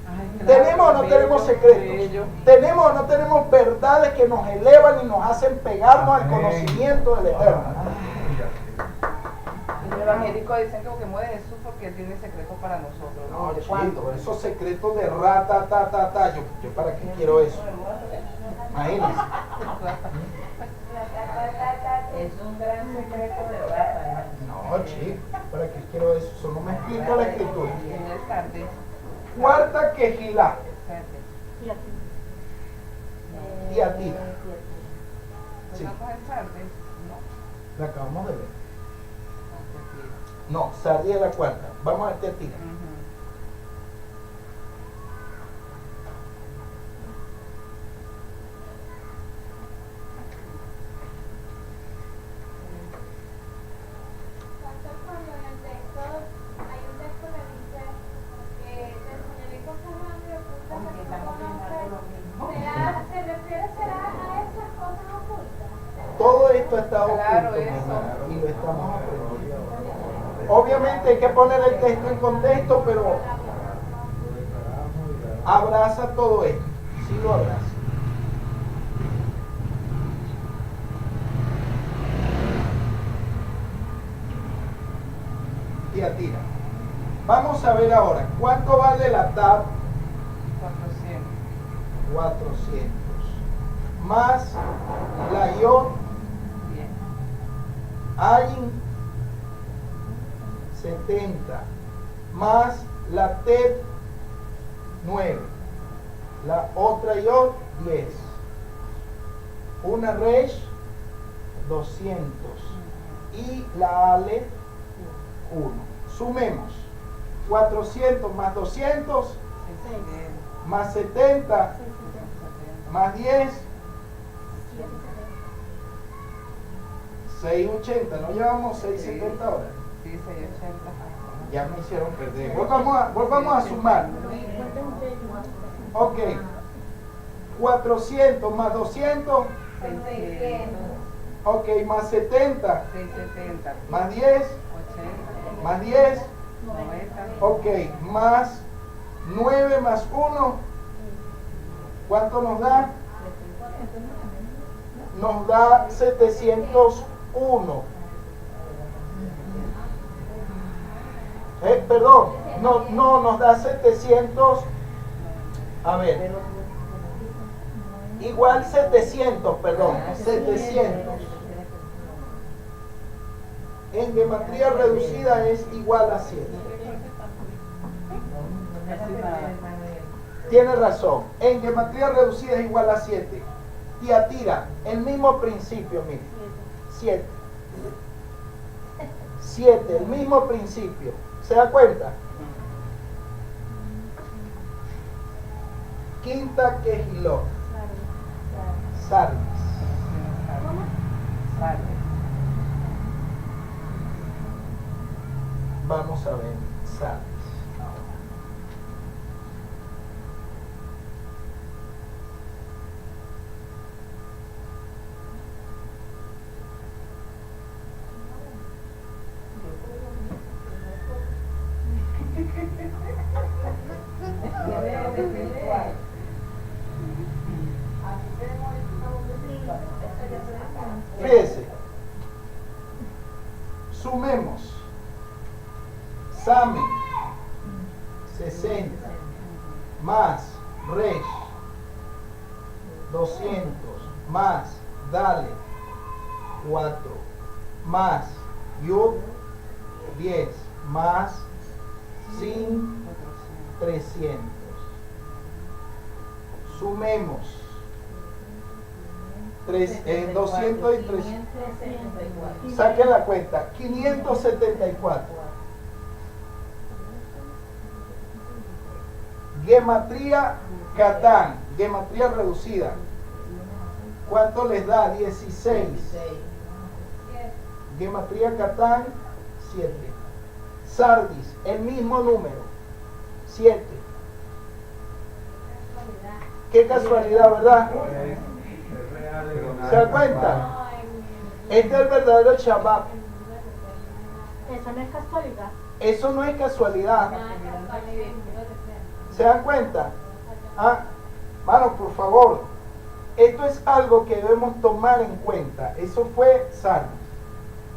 ¿Tenemos o no tenemos secretos? ¿Tenemos o no tenemos verdades que nos elevan y nos hacen pegarnos al conocimiento del Eterno? Los evangélicos dicen que muere Jesús porque Él tiene secretos para nosotros. No, chico, esos secretos de rata, yo para qué quiero eso. Imagínense. Es un gran secreto de rata. No, chico, para qué quiero eso. Eso no me explica la escritura. En el Sardes. Cuarta quejilá. Tiatira. Sí, ¿No coge el Sardes? No. la acabamos de ver. No, Sardis es la cuarta. Vamos a Tiatira. Cuando en el texto hay un texto que dice que te enseñaré cosas grandes ocultas que no conoces, ¿se refiere a esas cosas ocultas? Todo esto está Claro, oculto, eso. hermana, y lo estamos aprendiendo. Obviamente hay que poner el texto en contexto, pero abraza todo esto. Sí lo abraza. Tiatira. Vamos a ver ahora, ¿cuánto vale la tab? 400. 400. Más la yod, 10. ayin, 70. Más la tet, 9. La otra yod, 10. Una resh, 200. Y la ale, 1. Sumemos. 400 más 200 más 70 más 10, 680. ¿No llevamos 670 ahora? Sí, 680. Ya me hicieron perder. Volvamos a sumar. Ok. 400 más 200. 600. Ok, más 70 670. más 10, 80. Más 10. 90. Ok, más 9 más 1. ¿Cuánto nos da? Nos da 701. Perdón, no, nos da 700. A ver, igual 700, perdón, 700. En geometría reducida es igual a 7. Tiene razón, en geometría reducida es igual a 7. Tiatira, el mismo principio, mire. 7. 7, el mismo principio. ¿Se da cuenta? Quinta Quejilot. Sardis. Vamos a ver Sardis. Fíjese, sumemos Same 60 más Resh 200 más Dale 4 más Yud 10 más Sin 300. Sumemos 200 y 300. Saquen la cuenta. 574. Gematría Catán. Gematría reducida. ¿Cuánto les da? 16. Gematría Catán 7. Sardis, el mismo número. 7. Qué casualidad, ¿verdad? ¿Se da cuenta? Este es el verdadero Shabbat. Eso no es casualidad. Eso no es casualidad. ¿Se dan cuenta? Mano, por favor. Esto es algo que debemos tomar en cuenta. Eso fue Sardis.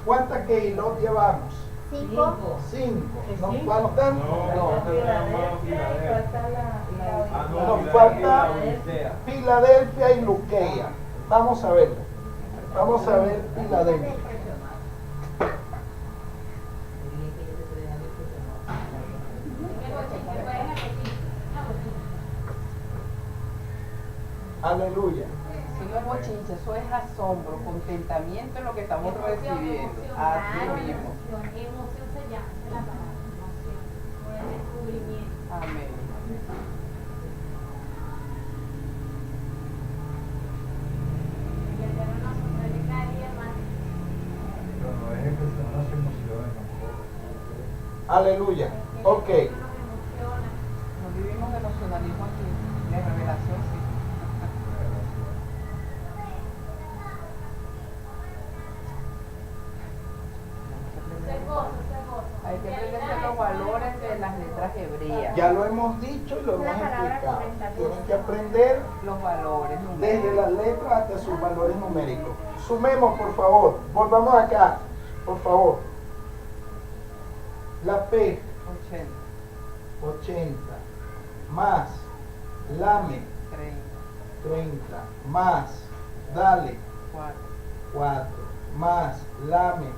¿Cuántas Kehilot llevamos? 5. 5. ¿Nos faltan? No, Nos falta Filadelfia y Luqueia. Vamos a verlo. Vamos a ver Filadelfia. Aleluya. Eso no es bochinche, eso es asombro, contentamiento en lo que estamos recibiendo. Así mismo. Emoción se llama, esa es la palabra. Emoción. Por el descubrimiento. Amén. Y el Eterno nos sorprende cada día más. Pero no deje que sean las emociones tampoco. Aleluya. Ok. No vivimos de emocionalismo aquí, de revelación sí. Hay que aprender los valores de las letras hebreas. Ya lo hemos dicho y lo hemos explicado. Tienen que aprender Los valores numéricos. desde las letras hasta sus valores numéricos. Sumemos, por favor. Volvamos acá, por favor. La P, 80, 80, más Lame, 30, 30, más Dale, 4, 4, más Lame,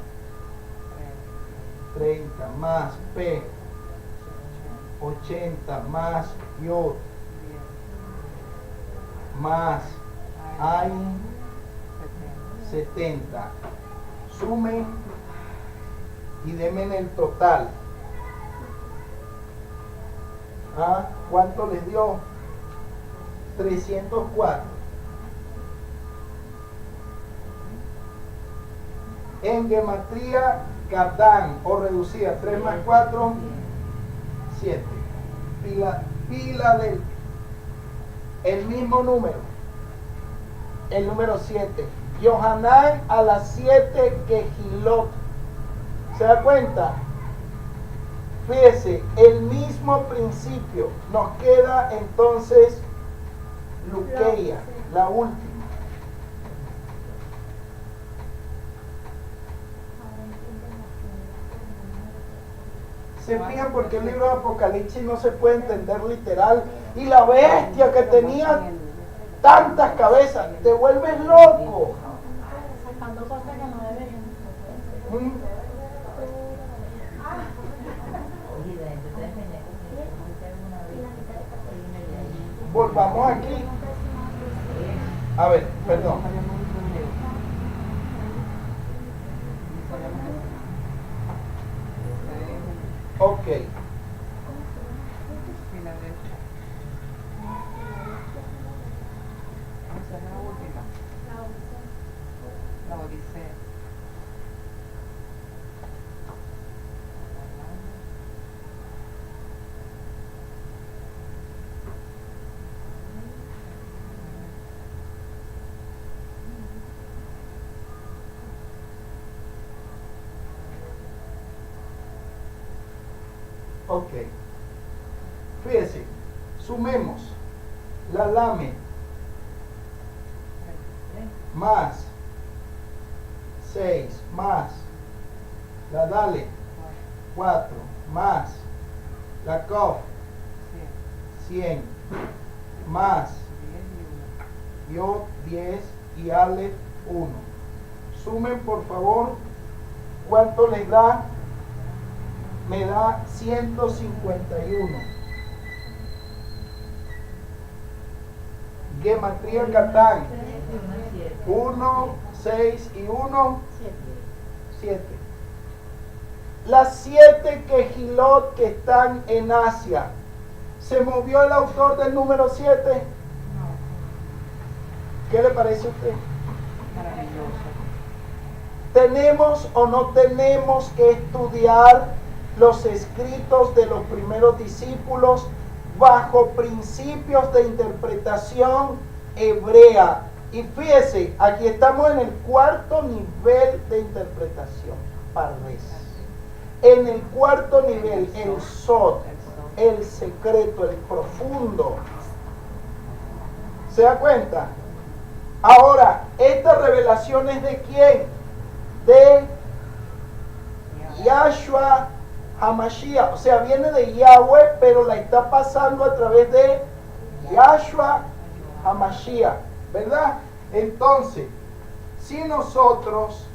30, más P, 80, más Yod, 10, más Ain, 70. 70. Sume y denme en el total. ¿Cuánto les dio? 304. En gematría Catán o reducida, 3 más 4, 7. Filadelfia. El mismo número. El número 7. Yohanan a las 7 Kehilot. ¿Se da cuenta? Fíjese, el mismo principio. Nos queda entonces Luqueia, la última. Se fijan porque el libro de Apocalipsis no se puede entender literal. Y la bestia que tenía tantas cabezas, te vuelves loco. Sacando cosas que no deberían. Volvamos aquí. A ver, perdón. Ok. Filadelfia. Esa es la última. La Odisea. Ok. Fíjese, sumemos la lame más 6 más la dale 4 más la cof 100 más yo 10 y ale 1. Sumen por favor. ¿Cuánto les da? Me da 151. Gematría Catán. 1, 6 y 1, 7. Las 7 quejilot que están en Asia. ¿Se movió el autor del número 7? ¿Qué le parece a usted? Maravilloso. ¿Tenemos o no tenemos que estudiar los escritos de los primeros discípulos bajo principios de interpretación hebrea? Y fíjese, aquí estamos en el cuarto nivel de interpretación, pardes. En el cuarto nivel, el sod, el secreto, el profundo. ¿Se da cuenta? Ahora, ¿esta revelación es de quién? De Yahshua HaMashiach, o sea, viene de Yahweh, pero la está pasando a través de Yahshua HaMashiach, ¿verdad? Entonces, si nosotros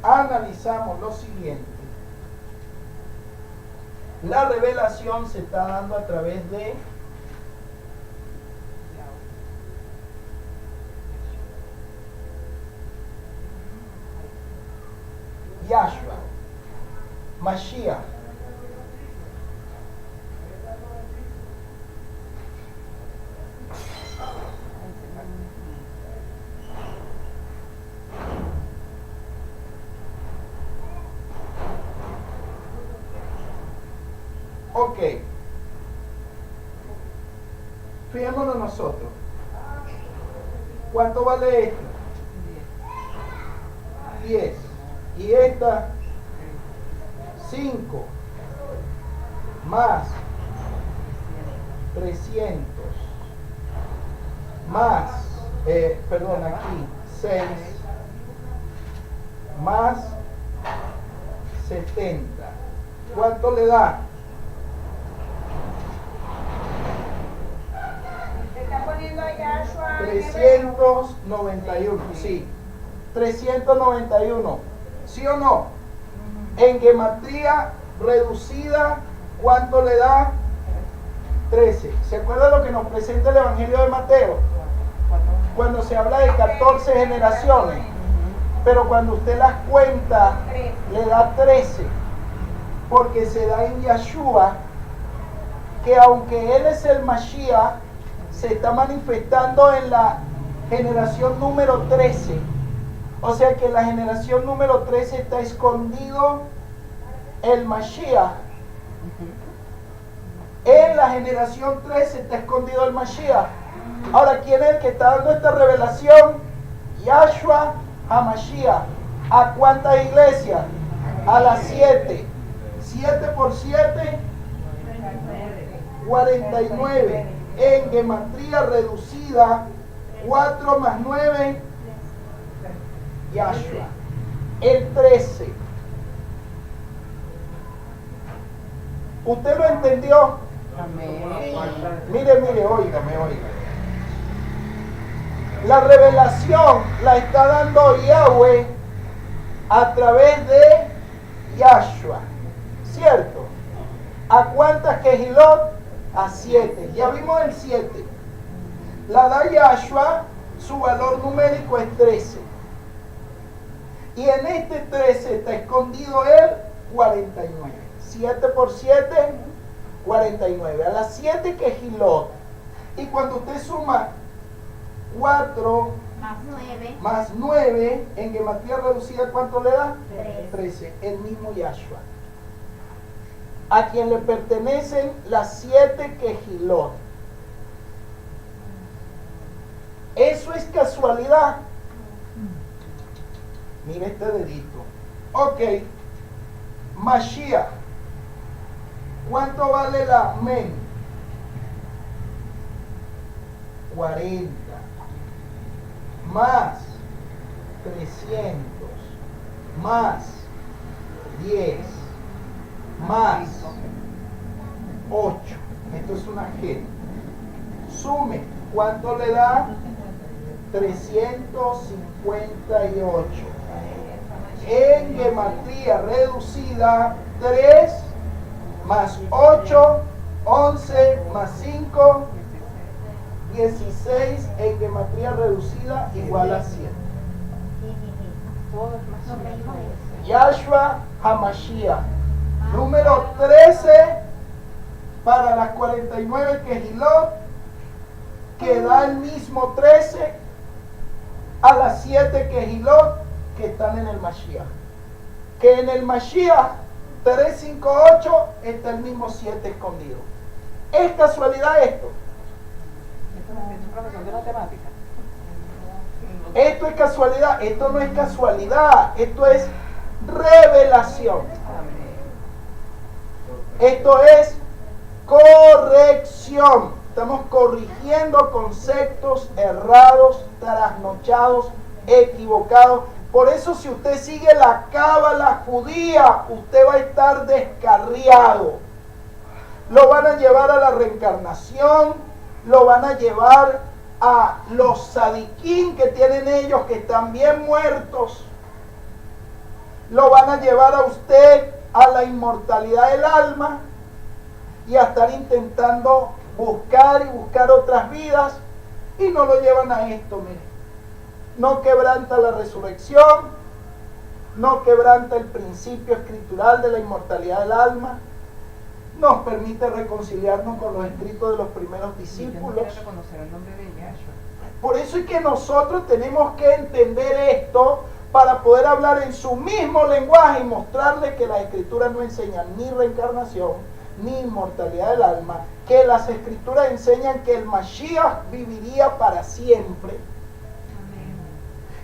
analizamos lo siguiente, la revelación se está dando a través de Yahshua, Mashiach. Ok. Fijémonos nosotros. ¿Cuánto vale esto? 10. Y esta, 5. Más 300. Más, perdón, aquí, 6. Más 70. ¿Cuánto le da? Se está poniendo a Yahshua. 391, sí. 391. ¿Sí o no? En gematría reducida, ¿cuánto le da? 13. ¿Se acuerda lo que nos presenta el Evangelio de Mateo? Cuando se habla de 14 generaciones. Pero cuando usted las cuenta, le da 13. Porque se da en Yahshua, que aunque Él es el Mashiach, se está manifestando en la generación número 13. O sea que en la generación número 13 está escondido el Mashiach. En la generación 13 está escondido el Mashiach. Ahora, ¿quién es el que está dando esta revelación? Yahshua HaMashiach. ¿A cuántas iglesias? A las 7. 7 por 7, 49. En gematría reducida, 4 más 9, Yahshua. El 13. ¿Usted lo entendió? Mire, óigame. La revelación la está dando Yahweh a través de Yahshua, ¿cierto? ¿A cuántas Kehilot? A 7. Ya vimos el 7. La da Yahshua, su valor numérico es 13. Y en este 13 está escondido el 49. 7 por 7, 49. A las 7 Kehilot. Y cuando usted suma 4 más 9, en gematría reducida, ¿cuánto le da? 13. El mismo Yahshua. A quien le pertenecen las 7 Kehilot. ¿Eso es casualidad? Mire este dedito. Ok. Mashiach. ¿Cuánto vale la men? 40. Más 300. Más 10. Más 8. Esto es una G. Sume. ¿Cuánto le da? 358. En gematría reducida, 3 más 8, 11 más 5, 16. En gematría reducida igual a 100. Yahshua HaMashiach. Número 13 para las 49 Kehilot, que da el mismo 13 a las 7 Kehilot que están en el Mashiach. Que en el Mashiach 358 está el mismo 7 escondido. ¿Es casualidad esto? ¿Es profesor de matemática? Esto es casualidad. Esto no es casualidad. Esto es revelación. Esto es corrección. Estamos corrigiendo conceptos errados, trasnochados, equivocados. Por eso, si usted sigue la cábala judía, usted va a estar descarriado. Lo van a llevar a la reencarnación, lo van a llevar a los sadiquín que tienen ellos, que están bien muertos. Lo van a llevar a usted a la inmortalidad del alma y a estar intentando buscar otras vidas, y no lo llevan a esto. Mire, no quebranta la resurrección, no quebranta el principio escritural de la inmortalidad del alma, nos permite reconciliarnos con los escritos de los primeros discípulos. Por eso es que nosotros tenemos que entender esto para poder hablar en su mismo lenguaje y mostrarles que las escrituras no enseñan ni reencarnación ni inmortalidad del alma, que las escrituras enseñan que el Mashiach viviría para siempre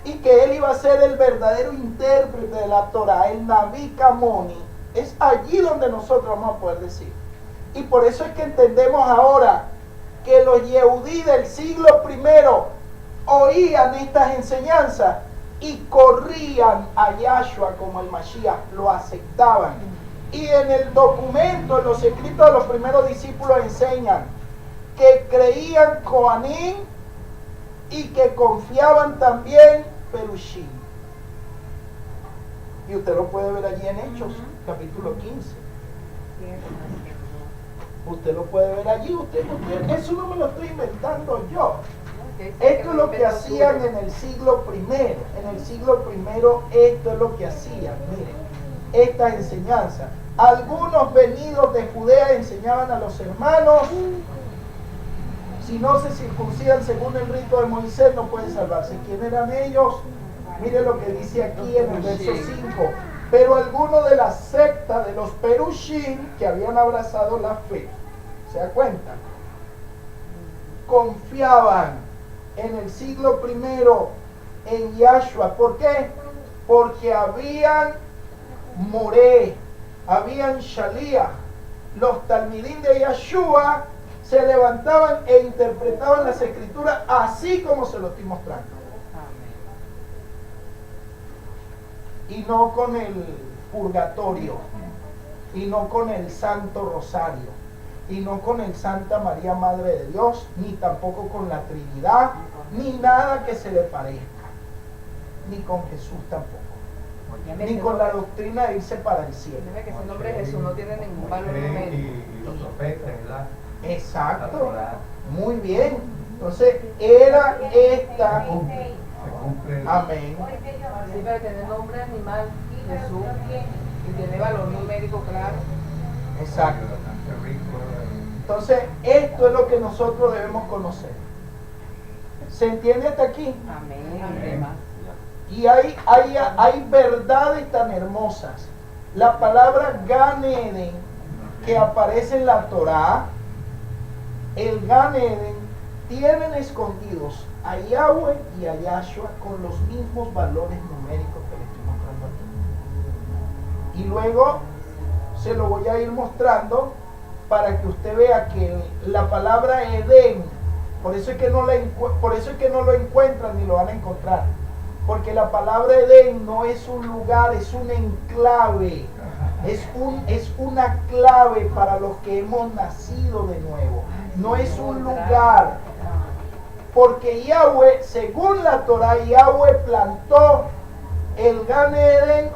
y que él iba a ser el verdadero intérprete de la Torah, el Naví Kamoni. Es allí donde nosotros vamos a poder decir. Y por eso es que entendemos ahora que los Yehudí del siglo I oían estas enseñanzas y corrían a Yahshua como el Mashiach, lo aceptaban. Y en el documento, en los escritos de los primeros discípulos enseñan que creían Kohanim y que confiaban también Perushim. Y usted lo puede ver allí en Hechos, capítulo 15. Usted lo puede ver allí, eso no me lo estoy inventando yo. Esto es lo que hacían en el siglo I. En el siglo I esto es lo que hacían. Miren, esta enseñanza. Algunos venidos de Judea enseñaban a los hermanos: si no se circuncidan según el rito de Moisés, no pueden salvarse. ¿Quién eran ellos? Mire lo que dice aquí en el verso 5. Pero algunos de la secta de los Perushim, que habían abrazado la fe, ¿se da cuenta? Confiaban en el siglo I en Yahshua. ¿Por qué? Porque habían moré, habían Shaliach, los talmidín de Yeshua se levantaban e interpretaban las escrituras así como se lo estoy mostrando. Y no con el purgatorio, y no con el Santo Rosario, y no con el Santa María Madre de Dios, ni tampoco con la Trinidad, ni nada que se le parezca, ni con Jesús tampoco, ni con la doctrina de irse para el cielo. Dime que ese nombre de Jesús no tiene ningún valor numérico. Y los profetas, ¿verdad? Exacto, muy bien. Entonces era esta, Se cumple. amén. Sí, pero tiene nombre animal, Jesús, y tiene valor numérico, claro. Exacto. Bastante rico. Entonces esto es lo que nosotros debemos conocer. ¿Se entiende hasta aquí? Amén. Y hay verdades tan hermosas. La palabra Gan Eden que aparece en la Torá, el Gan Eden, tienen escondidos a Yahweh y a Yahshua con los mismos valores numéricos que les estoy mostrando aquí. Y luego se lo voy a ir mostrando para que usted vea que la palabra Edén, por eso es que no lo encuentran ni lo van a encontrar. Porque la palabra Edén no es un lugar, es un enclave. Es una clave para los que hemos nacido de nuevo. No es un lugar. Porque Yahweh, según la Torah, Yahweh plantó el Gan Eden.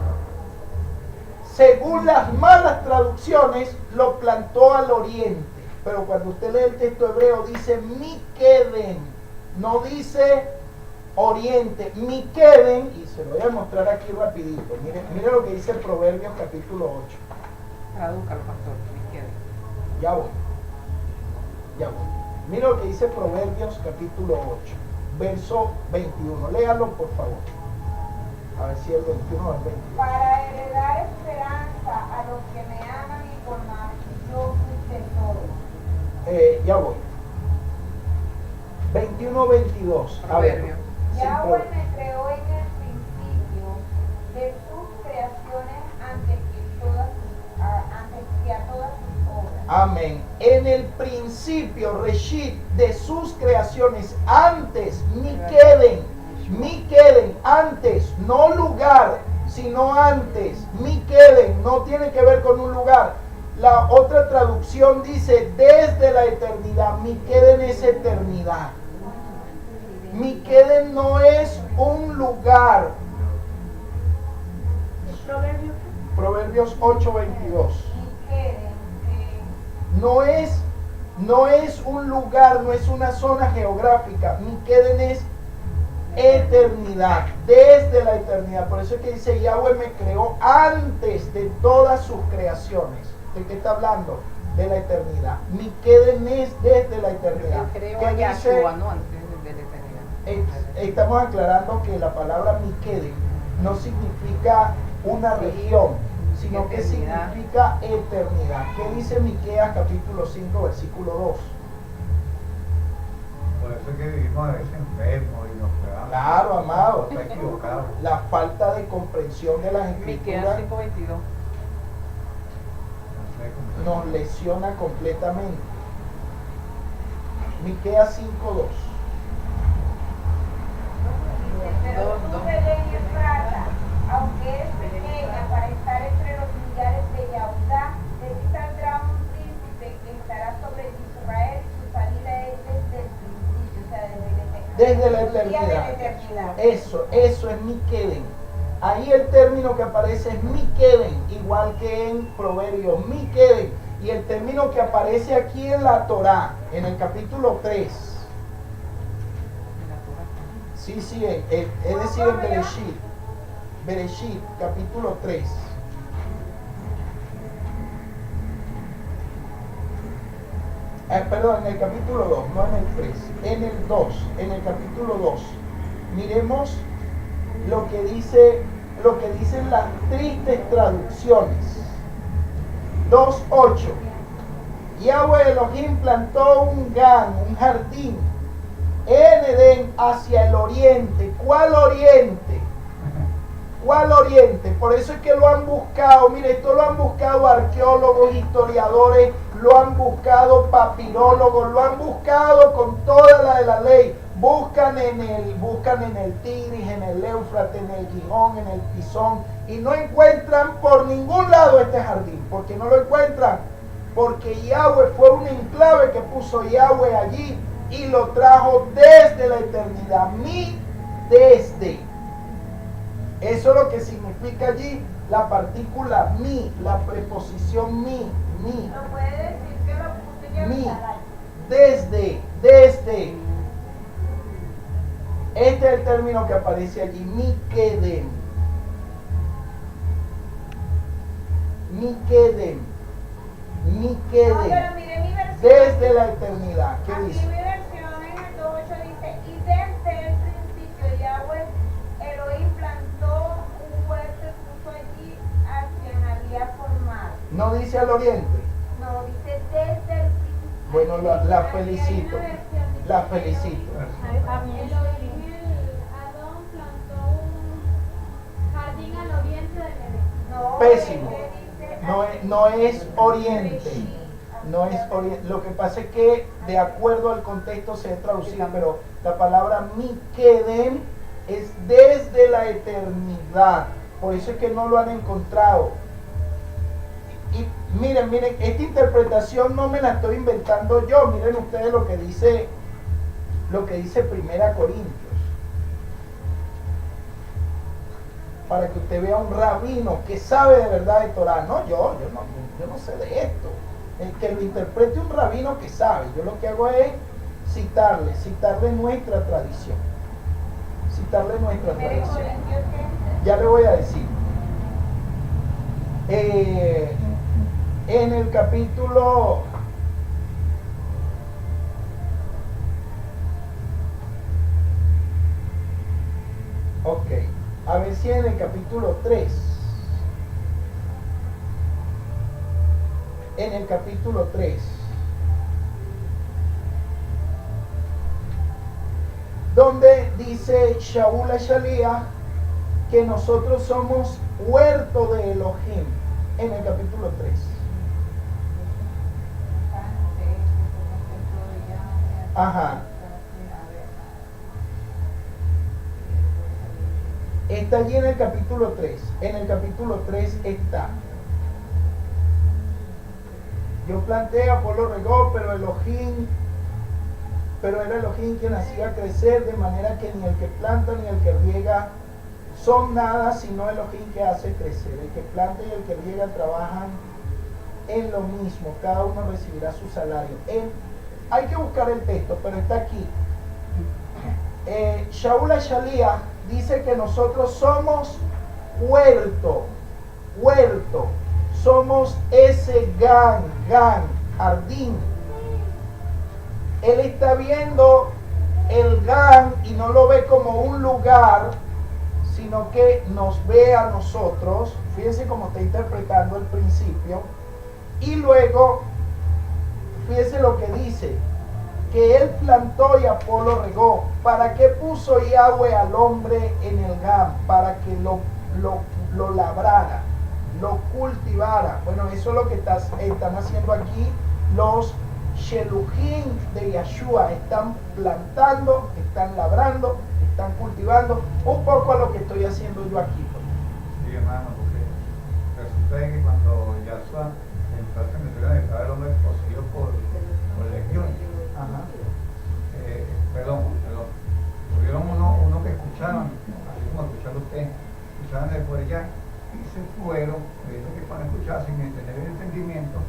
Según las malas traducciones, lo plantó al oriente. Pero cuando usted lee el texto hebreo, dice Mikeden. No dice oriente, Mikeden, y se lo voy a mostrar aquí rapidito. Mire lo que dice Proverbios capítulo 8. Tradúcalo, pastor, Mikeden. Ya voy. Mire lo que dice Proverbios capítulo 8, verso 21. Léalo por favor. A ver si el 21 o el 22. Para heredar esperanza a los que me aman y formar yo sus tesoros. Ya voy. 21-22. A ver. Proverbios. Sí, Yahweh me creó en el principio de sus creaciones antes que a todas sus obras. Amén. En el principio, Reshit, de sus creaciones, antes, Mikeden, antes, no lugar, sino antes. Mikeden, no tiene que ver con un lugar. La otra traducción dice desde la eternidad. Mikeden es eternidad. Mikeden no es un lugar. Proverbios 8:22. No es un lugar, no es una zona geográfica. Mikeden es eternidad, desde la eternidad. Por eso es que dice Yahweh me creó antes de todas sus creaciones. ¿De qué está hablando? De la eternidad. Mikeden es desde la eternidad. Creo ¿Qué a dice? Yahshua, no antes de la eternidad. Estamos aclarando que la palabra Mikeden no significa una región, sino que eternidad. significa eternidad. ¿Qué dice Miqueas capítulo 5 versículo 2? Por eso es que vivimos a veces enfermos y nos pegamos. Claro, amado. Está equivocado. La falta de comprensión de las Miqueas escrituras 5:22. nos lesiona completamente. Miqueas 5:2. Pero tú, Belén Efrata, aunque es pequeña para estar entre los millares de Yahudá, de ti saldrá un príncipe que estará sobre Israel y su salida es desde el principio, o sea, Desde la el día de la eternidad. eternidad. Eso es Mikeden. Ahí el término que aparece es Mikeden, igual que en Proverbios, Mikeden. Y el término que aparece aquí en la Torá, en el capítulo 3. Sí, es decir, en Bereshit, capítulo 3. Perdón, en el capítulo 2, no en el 3, en el 2, en el capítulo 2. Miremos lo que dicen las tristes traducciones. 2:8. Yahweh Elohim plantó un jardín en Edén hacia el oriente. ¿Cuál oriente? o al oriente. Por eso es que lo han buscado, mire, esto lo han buscado arqueólogos, historiadores, lo han buscado papirólogos, lo han buscado con toda la de la ley. Buscan en el Tigris, en el Éufrates, en el Gihón, en el Pisón, y no encuentran por ningún lado este jardín. ¿Por qué no lo encuentran? Porque Yahweh fue un enclave que puso Yahweh allí y lo trajo desde la eternidad. Desde. Eso es lo que significa allí la partícula mi, la preposición mi. No puede decir que lo puse en Mi. Jerusalén. Desde. Este es el término que aparece allí, Mikedem. No, pero mire mi versión. Desde la eternidad. ¿Qué Aquí dice? mi versión en el 2.8 dice, y desde el principio Yahweh Elohim plantó un huerto y puso allí a quien había formado. No dice al oriente. No, dice desde el principio. Bueno, la Aquí hay felicito. una versión, dice La felicito. Elohim, Adón plantó un jardín al oriente del Edén. No, Pésimo. es que dice No es oriente. No es oriente. Lo que pasa es que de acuerdo al contexto se debe traducir, pero la palabra Mikedem es desde la eternidad. Por eso es que no lo han encontrado. Y miren, esta interpretación no me la estoy inventando yo. Miren ustedes lo que dice Primera Corintios. Para que usted vea un rabino que sabe de verdad de Torah. No, yo no sé de esto. El que lo interprete un rabino que sabe. Yo lo que hago es citarle nuestra tradición. Citarle nuestra tradición. Ya le voy a decir. En el capítulo a ver si en el capítulo 3. En el capítulo 3. Donde dice Shaul Shaliach que nosotros somos huerto de Elohim. En el capítulo 3. Ajá. Está allí en el capítulo 3. En el capítulo 3 está. Yo planté, Apolo regó, pero era Elohim quien hacía crecer, de manera que ni el que planta ni el que riega son nada, sino Elohim que hace crecer. El que planta y el que riega trabajan en lo mismo, cada uno recibirá su salario. Hay que buscar el texto, pero está aquí. Shaul Shaliach dice que nosotros somos huerto, somos ese jardín. Él está viendo el gan y no lo ve como un lugar, sino que nos ve a nosotros. Fíjense cómo está interpretando el principio. Y luego, fíjense lo que dice, que él plantó y Apolo regó. ¿Para qué puso Yahweh al hombre en el Gam? Para que lo labrara, lo cultivara. Bueno, eso es lo que están haciendo aquí los Sheluhim de Yahshua. Están plantando, están labrando, están cultivando, un poco a lo que estoy haciendo yo aquí. Sí, hermano, porque resulta que cuando Yahshua entró a cementerio, estaba el hombre poseído por legiones. Ajá. Perdón. Tuvieron uno que escuchaban, así como escucharon ustedes, escuchaban de por allá y se fueron. Dice que cuando escuchaban sin entender el entendimiento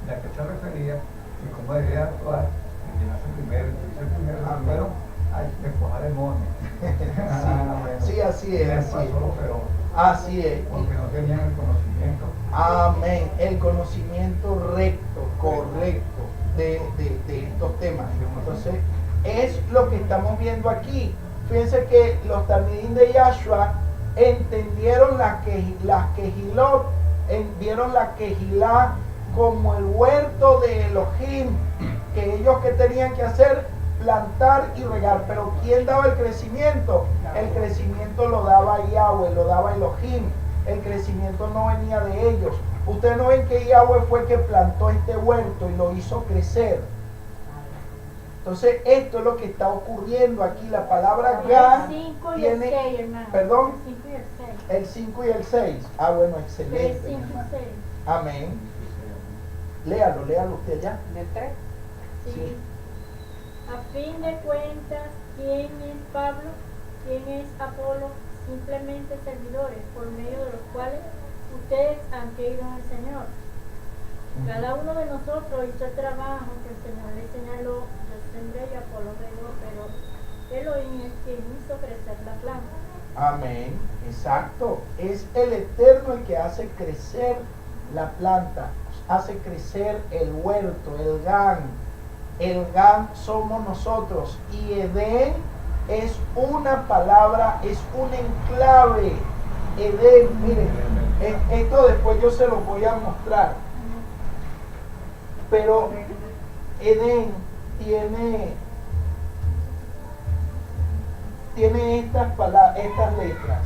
de a qué se refería y cómo debía actuar, el que nace primero, el que dice primero, fueron a despojar demonios. Sí, así es. Así es. Porque no tenían el conocimiento. Amén. El conocimiento recto, correcto de estos temas. Entonces, es lo que estamos viendo aquí. Fíjense que los talmidim de Yahshua entendieron las quejilot, vieron la quejilá como el huerto de Elohim, que ellos que tenían que hacer, plantar y regar. Pero ¿quién daba el crecimiento? El crecimiento lo daba Yahweh, lo daba Elohim. El crecimiento no venía de ellos. Ustedes no ven que Yahweh fue el que plantó este huerto y lo hizo crecer. Entonces esto es lo que está ocurriendo aquí. La palabra Gan El 5 y el tiene, 6, hermano. perdón, El 5 y el 6. el 5 y el 6. Ah, bueno, El excelente. 5 y 6. Amén. Léalo usted allá. Del 3. Sí. Sí. A fin de cuentas, ¿quién es Pablo? ¿Quién es Apolo? Simplemente servidores por medio de los cuales ustedes han creído en el Señor. Cada uno de nosotros hizo el trabajo que el Señor le señaló. Yo sembré y Apolo regó, pero Elohim es quien hizo crecer la planta. Amén. Exacto. Es el Eterno el que hace crecer la planta, hace crecer el huerto, el Gan. El Gan somos nosotros. Y Edén es una palabra, es un enclave. Edén, miren, esto después yo se lo voy a mostrar. Pero Edén tiene estas palabras, estas letras.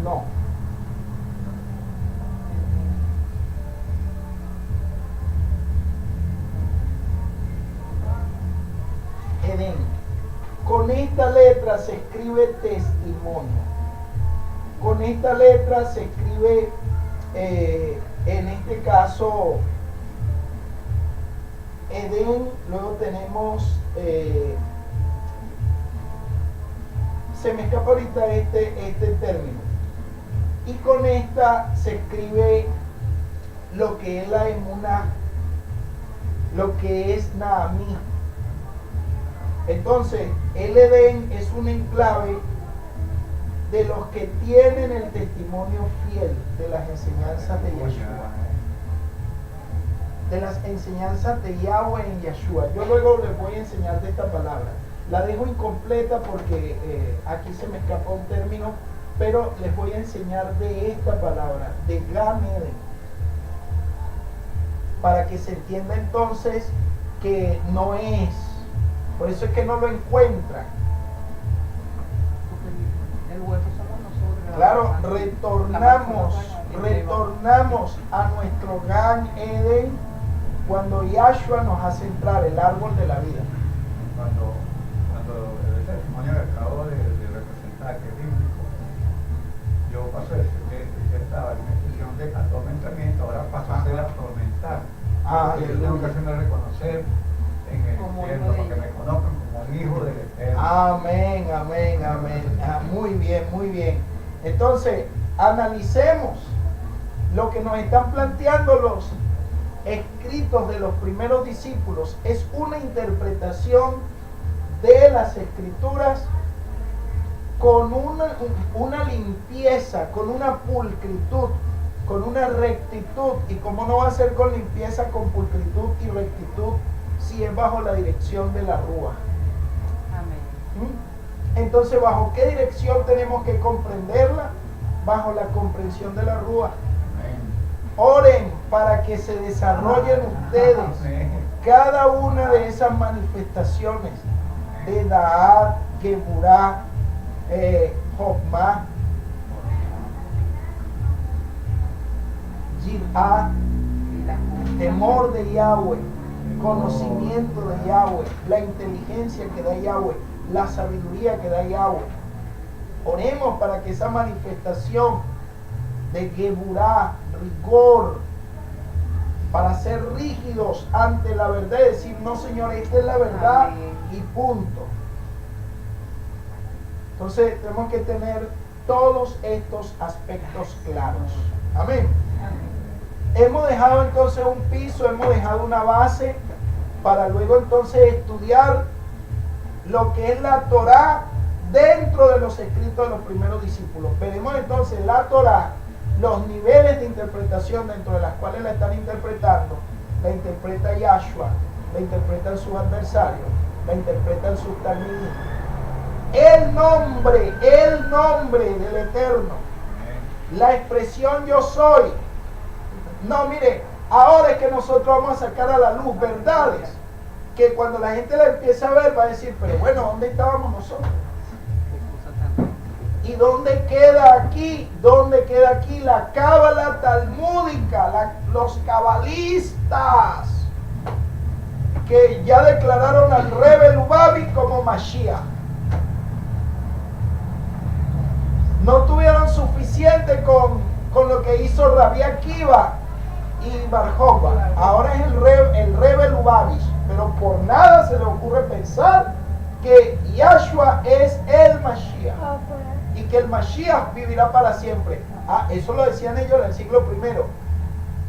No. Edén. Con esta letra se escribe testimonio. Con esta letra se escribe, en este caso, Edén. Luego tenemos, se me escapa ahorita este término. Y con esta se escribe lo que es la emuná, lo que es Naamí. Entonces, el Edén es un enclave de los que tienen el testimonio fiel de las enseñanzas de Yeshua. De las enseñanzas de Yahweh en Yeshua. Yo luego les voy a enseñar de esta palabra. La dejo incompleta porque aquí se me escapó un término, pero les voy a enseñar de esta palabra, de Gan Eden, para que se entienda entonces que no es. Por eso es que no lo encuentran. El huerto somos nosotros. Claro, retornamos a nuestro Gan Eden cuando Yahshua nos hace entrar el árbol de la vida. Cuando el testimonio que acabo de representar, que es bíblico, yo paso a decir que ya estaba en una expresión de atormentamiento, ahora paso a ser atormentar. Yo tengo que hacerme reconocer en el Eterno, porque me conozcan como el Hijo del Eterno. Amén, amén, amén. Muy bien, muy bien. Entonces, analicemos lo que nos están planteando los escritos de los primeros discípulos. Es una interpretación de las escrituras con una limpieza, con una pulcritud, con una rectitud. Y cómo no va a ser con limpieza, con pulcritud y rectitud, si es bajo la dirección de la Rúa. Amén. Entonces, ¿bajo qué dirección tenemos que comprenderla? Bajo la comprensión de la Rúa. Oren para que se desarrollen ustedes cada una de esas manifestaciones de Da'at, Geburah, Jokmah, Yir'ah, temor de Yahweh, conocimiento de Yahweh, la inteligencia que da Yahweh, la sabiduría que da Yahweh. Oremos para que esa manifestación de Geburah, rigor, para ser rígidos ante la verdad y decir, no Señor, esta es la verdad y punto. Entonces tenemos que tener todos estos aspectos claros. Amén. Hemos dejado entonces un piso, hemos dejado una base para luego entonces estudiar lo que es la Torá dentro de los escritos de los primeros discípulos. Veremos entonces la Torá, los niveles de interpretación dentro de las cuales la están interpretando. La interpreta Yahshua, la interpretan sus adversarios, la interpretan sus talmidim. El nombre del Eterno, la expresión yo soy. No, mire, Ahora es que nosotros vamos a sacar a la luz verdades que cuando la gente la empieza a ver va a decir, pero bueno, ¿dónde estábamos nosotros? ¿Y dónde queda aquí? ¿Dónde queda aquí la cábala talmúdica? Los cabalistas que ya declararon al Rebbe Lubavi como Mashiach. No tuvieron suficiente con lo que hizo Rabbi Akiva y Bar Jochba. Ahora es el Rebbe Lubavitch, pero por nada se le ocurre pensar que Yahshua es el Mashiach y que el Mashiach vivirá para siempre. Eso lo decían ellos en el siglo I.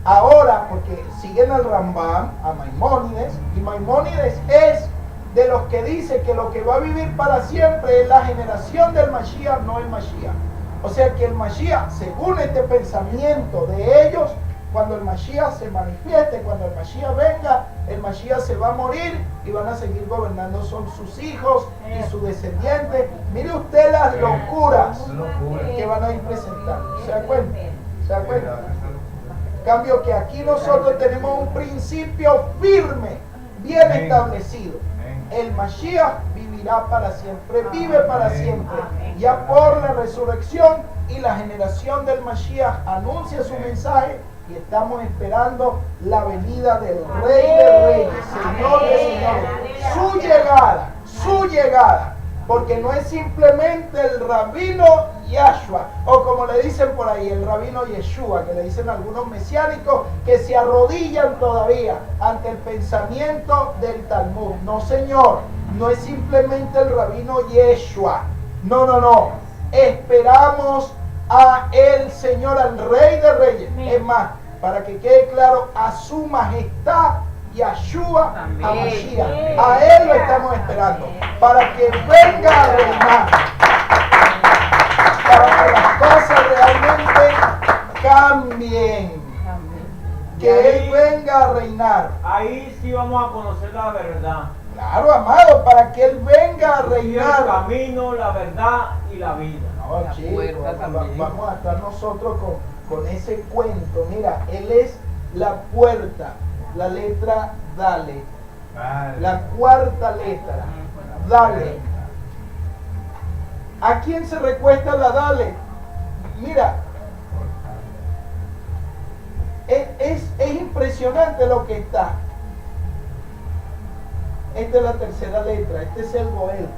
Ahora, porque siguen al Rambam, a Maimónides, y Maimónides es de los que dice que lo que va a vivir para siempre es la generación del Mashiach, no el Mashiach. O sea que el Mashiach, según este pensamiento de ellos, cuando el Mashiach se manifieste, cuando el Mashiach venga, el Mashiach se va a morir y van a seguir gobernando, son sus hijos y sus descendientes. Mire usted las locuras que van a ir presentando. ¿Se da cuenta? ¿Se da cuenta? Cambio que aquí nosotros tenemos un principio firme, bien establecido. El Mashiach vivirá para siempre, vive para siempre. Ya por la resurrección y la generación del Mashiach anuncia su mensaje y estamos esperando la venida del Rey de Reyes, Señor de Señores. Su llegada. Porque no es simplemente el rabino Yahshua, o como le dicen por ahí, el rabino Yeshua, que le dicen algunos mesiánicos que se arrodillan todavía ante el pensamiento del Talmud. No, señor, no es simplemente el rabino Yeshua. No. Esperamos a el Señor, al Rey de Reyes. Es más, para que quede claro, a su majestad Yahshua HaMashiach. A él lo estamos esperando para que venga a reinar, para que las cosas realmente cambien, que él venga a reinar. Ahí sí vamos a conocer la verdad. Claro, amado, para que él venga a El reinar. camino, la verdad y la vida. No, chicos, vamos a estar nosotros con ese cuento. Mira, él es la puerta. La letra Dale. La cuarta letra. Dale. ¿A quién se recuesta la Dale? Mira. Es impresionante lo que está. Esta es la tercera letra. Este es el Goel.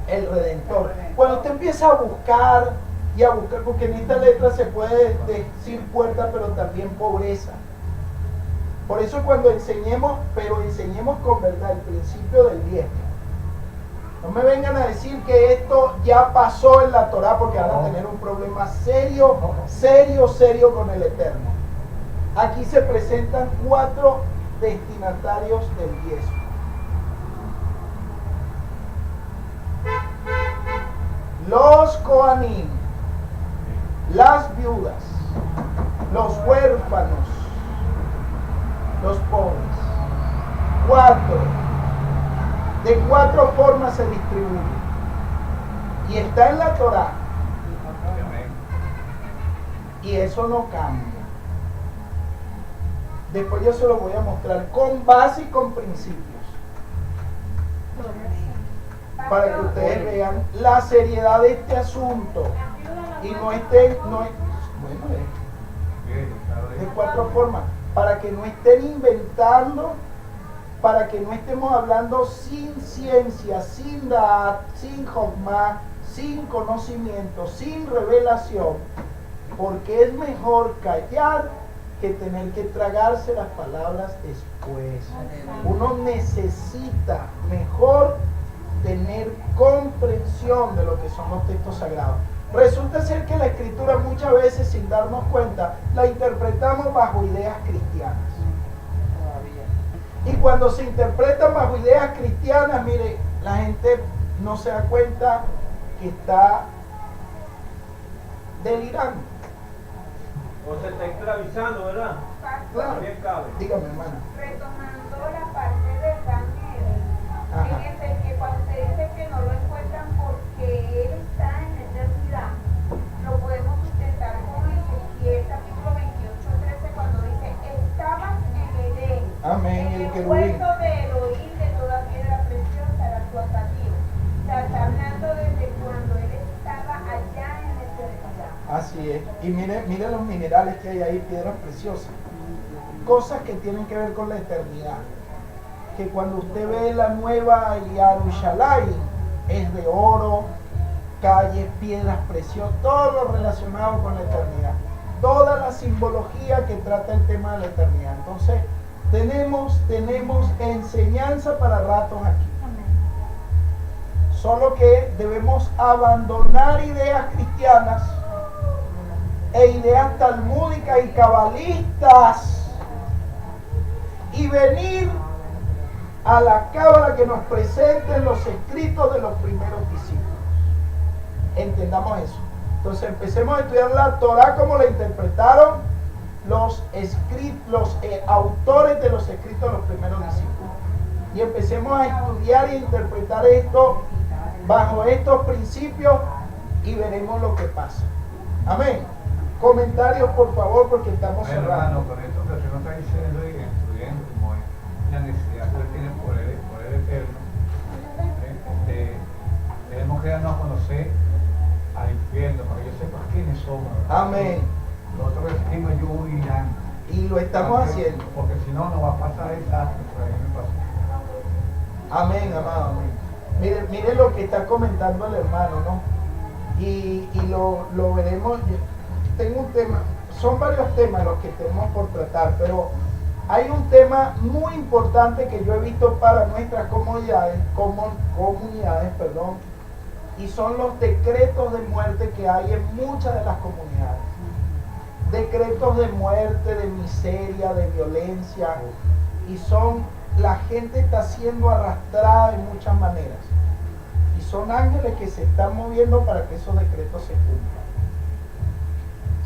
El Redentor. Cuando usted empieza a buscar y a buscar, porque en esta letra se puede decir puerta, pero también pobreza. Por eso cuando enseñemos, pero enseñemos con verdad el principio del diezmo. No me vengan a decir que esto ya pasó en la Torá, porque van a tener un problema serio con el Eterno. Aquí se presentan 4 destinatarios del diezmo. Los Kohanim, las viudas, los huérfanos, los pobres. 4. De 4 formas se distribuye. Y está en la Torá. Y eso no cambia. Después yo se lo voy a mostrar con base y con principios. Para que ustedes vean la seriedad de este asunto. Y no estén, de 4 formas. Para que no estén inventando, para que no estemos hablando sin ciencia, sin da'at, sin jochma, sin conocimiento, sin revelación, porque es mejor callar que tener que tragarse las palabras después. Uno necesita mejor tener comprensión de lo que son los textos sagrados. Resulta ser que la escritura muchas veces, sin darnos cuenta, la interpretamos bajo ideas cristianas. Y cuando se interpretan bajo ideas cristianas, mire, la gente no se da cuenta que está delirando. O se está esclavizando, ¿verdad? Claro. Bien cabe. Dígame, hermana. Retomando la parte de Daniel, en ese que cuando se dice que no lo encuentran porque él está en la eternidad, lo podemos sustentar con Ezequiel capítulo 28:13, cuando Amén. En El el querubín. huerto de Elohim de toda piedra preciosa era su atractivo. O sea, está hablando desde cuando él estaba allá en la eternidad. Así es. Y mire los minerales que hay ahí, piedras preciosas. Cosas que tienen que ver con la eternidad. Que cuando usted ve la nueva Jerusalén, es de oro, calles, piedras preciosas, todo lo relacionado con la eternidad. Toda la simbología que trata el tema de la eternidad. Entonces, tenemos enseñanza para ratos aquí. Solo que debemos abandonar ideas cristianas e ideas talmúdicas y cabalistas y venir a la cábala que nos presenten los escritos de los primeros discípulos. Entendamos eso. Entonces empecemos a estudiar la Torah como la interpretaron los autores de los escritos de los primeros discípulos. Y empecemos a estudiar e interpretar esto bajo estos principios y veremos lo que pasa. Amén. Comentarios, por favor, porque estamos Bueno, cerrando. hermano, con esto que el Señor está diciendo y estudiando, como es la necesidad que él tiene por el eterno, tenemos que darnos a conocer al infierno para que yo sepa quiénes somos. Amén. Nosotros decimos yo huirán. Y lo estamos haciendo. Porque si no, nos va a pasar desastre. Por ahí me pasó. Amén, amado. Amén. Mire lo que está comentando el hermano, ¿no? Y lo veremos. Tengo un tema, son varios temas los que tenemos por tratar, pero hay un tema muy importante que yo he visto para nuestras comunidades, y son los decretos de muerte que hay en muchas de las comunidades. Decretos de muerte, de miseria, de violencia, y la gente está siendo arrastrada de muchas maneras. Y son ángeles que se están moviendo para que esos decretos se cumplan.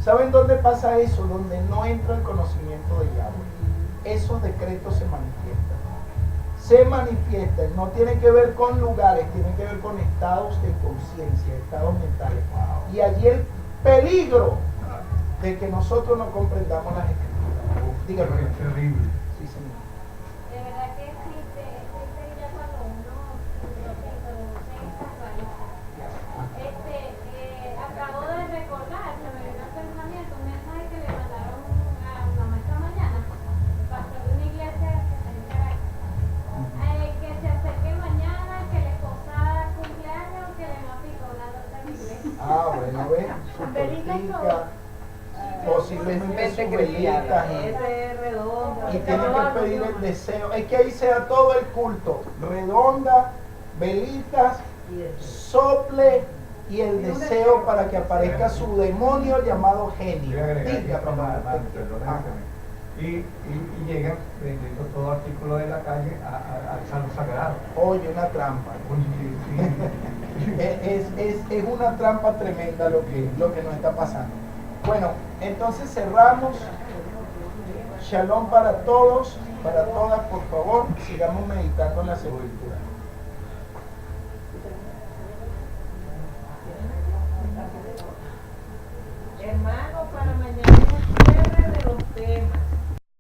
¿Saben dónde pasa eso? Donde no entra el conocimiento de Yahweh. Esos decretos se manifiestan. No tienen que ver con lugares, tienen que ver con estados de conciencia, estados mentales. Y allí el peligro de que nosotros no comprendamos las escrituras. Dígame. Es terrible. Sí, señor. De verdad que existe ya cuando uno se estas raíces. Acabo de recordar, se me vino el pensamiento, un mensaje que le mandaron a una maestra mañana, pastor de una iglesia que está en Caracas, que se acerque mañana, que la esposa cumpleaños, que le notificó la torta en inglés. Bueno, ve, su tortica, posiblemente su velita, Ese es redondo. y tienen que pedir el deseo. Es que ahí se da todo el culto, redonda, velitas, sople y el deseo para que aparezca su demonio llamado genio. Voy a agregar Diga, esto más, hermano, papá. perdónenme. Y llegan vendiendo todo artículo de la calle al salón sagrado. Oye, una trampa. Es una trampa tremenda lo que nos está pasando. Bueno, entonces cerramos. Shalom para todos, para todas, por favor, sigamos meditando en las escrituras.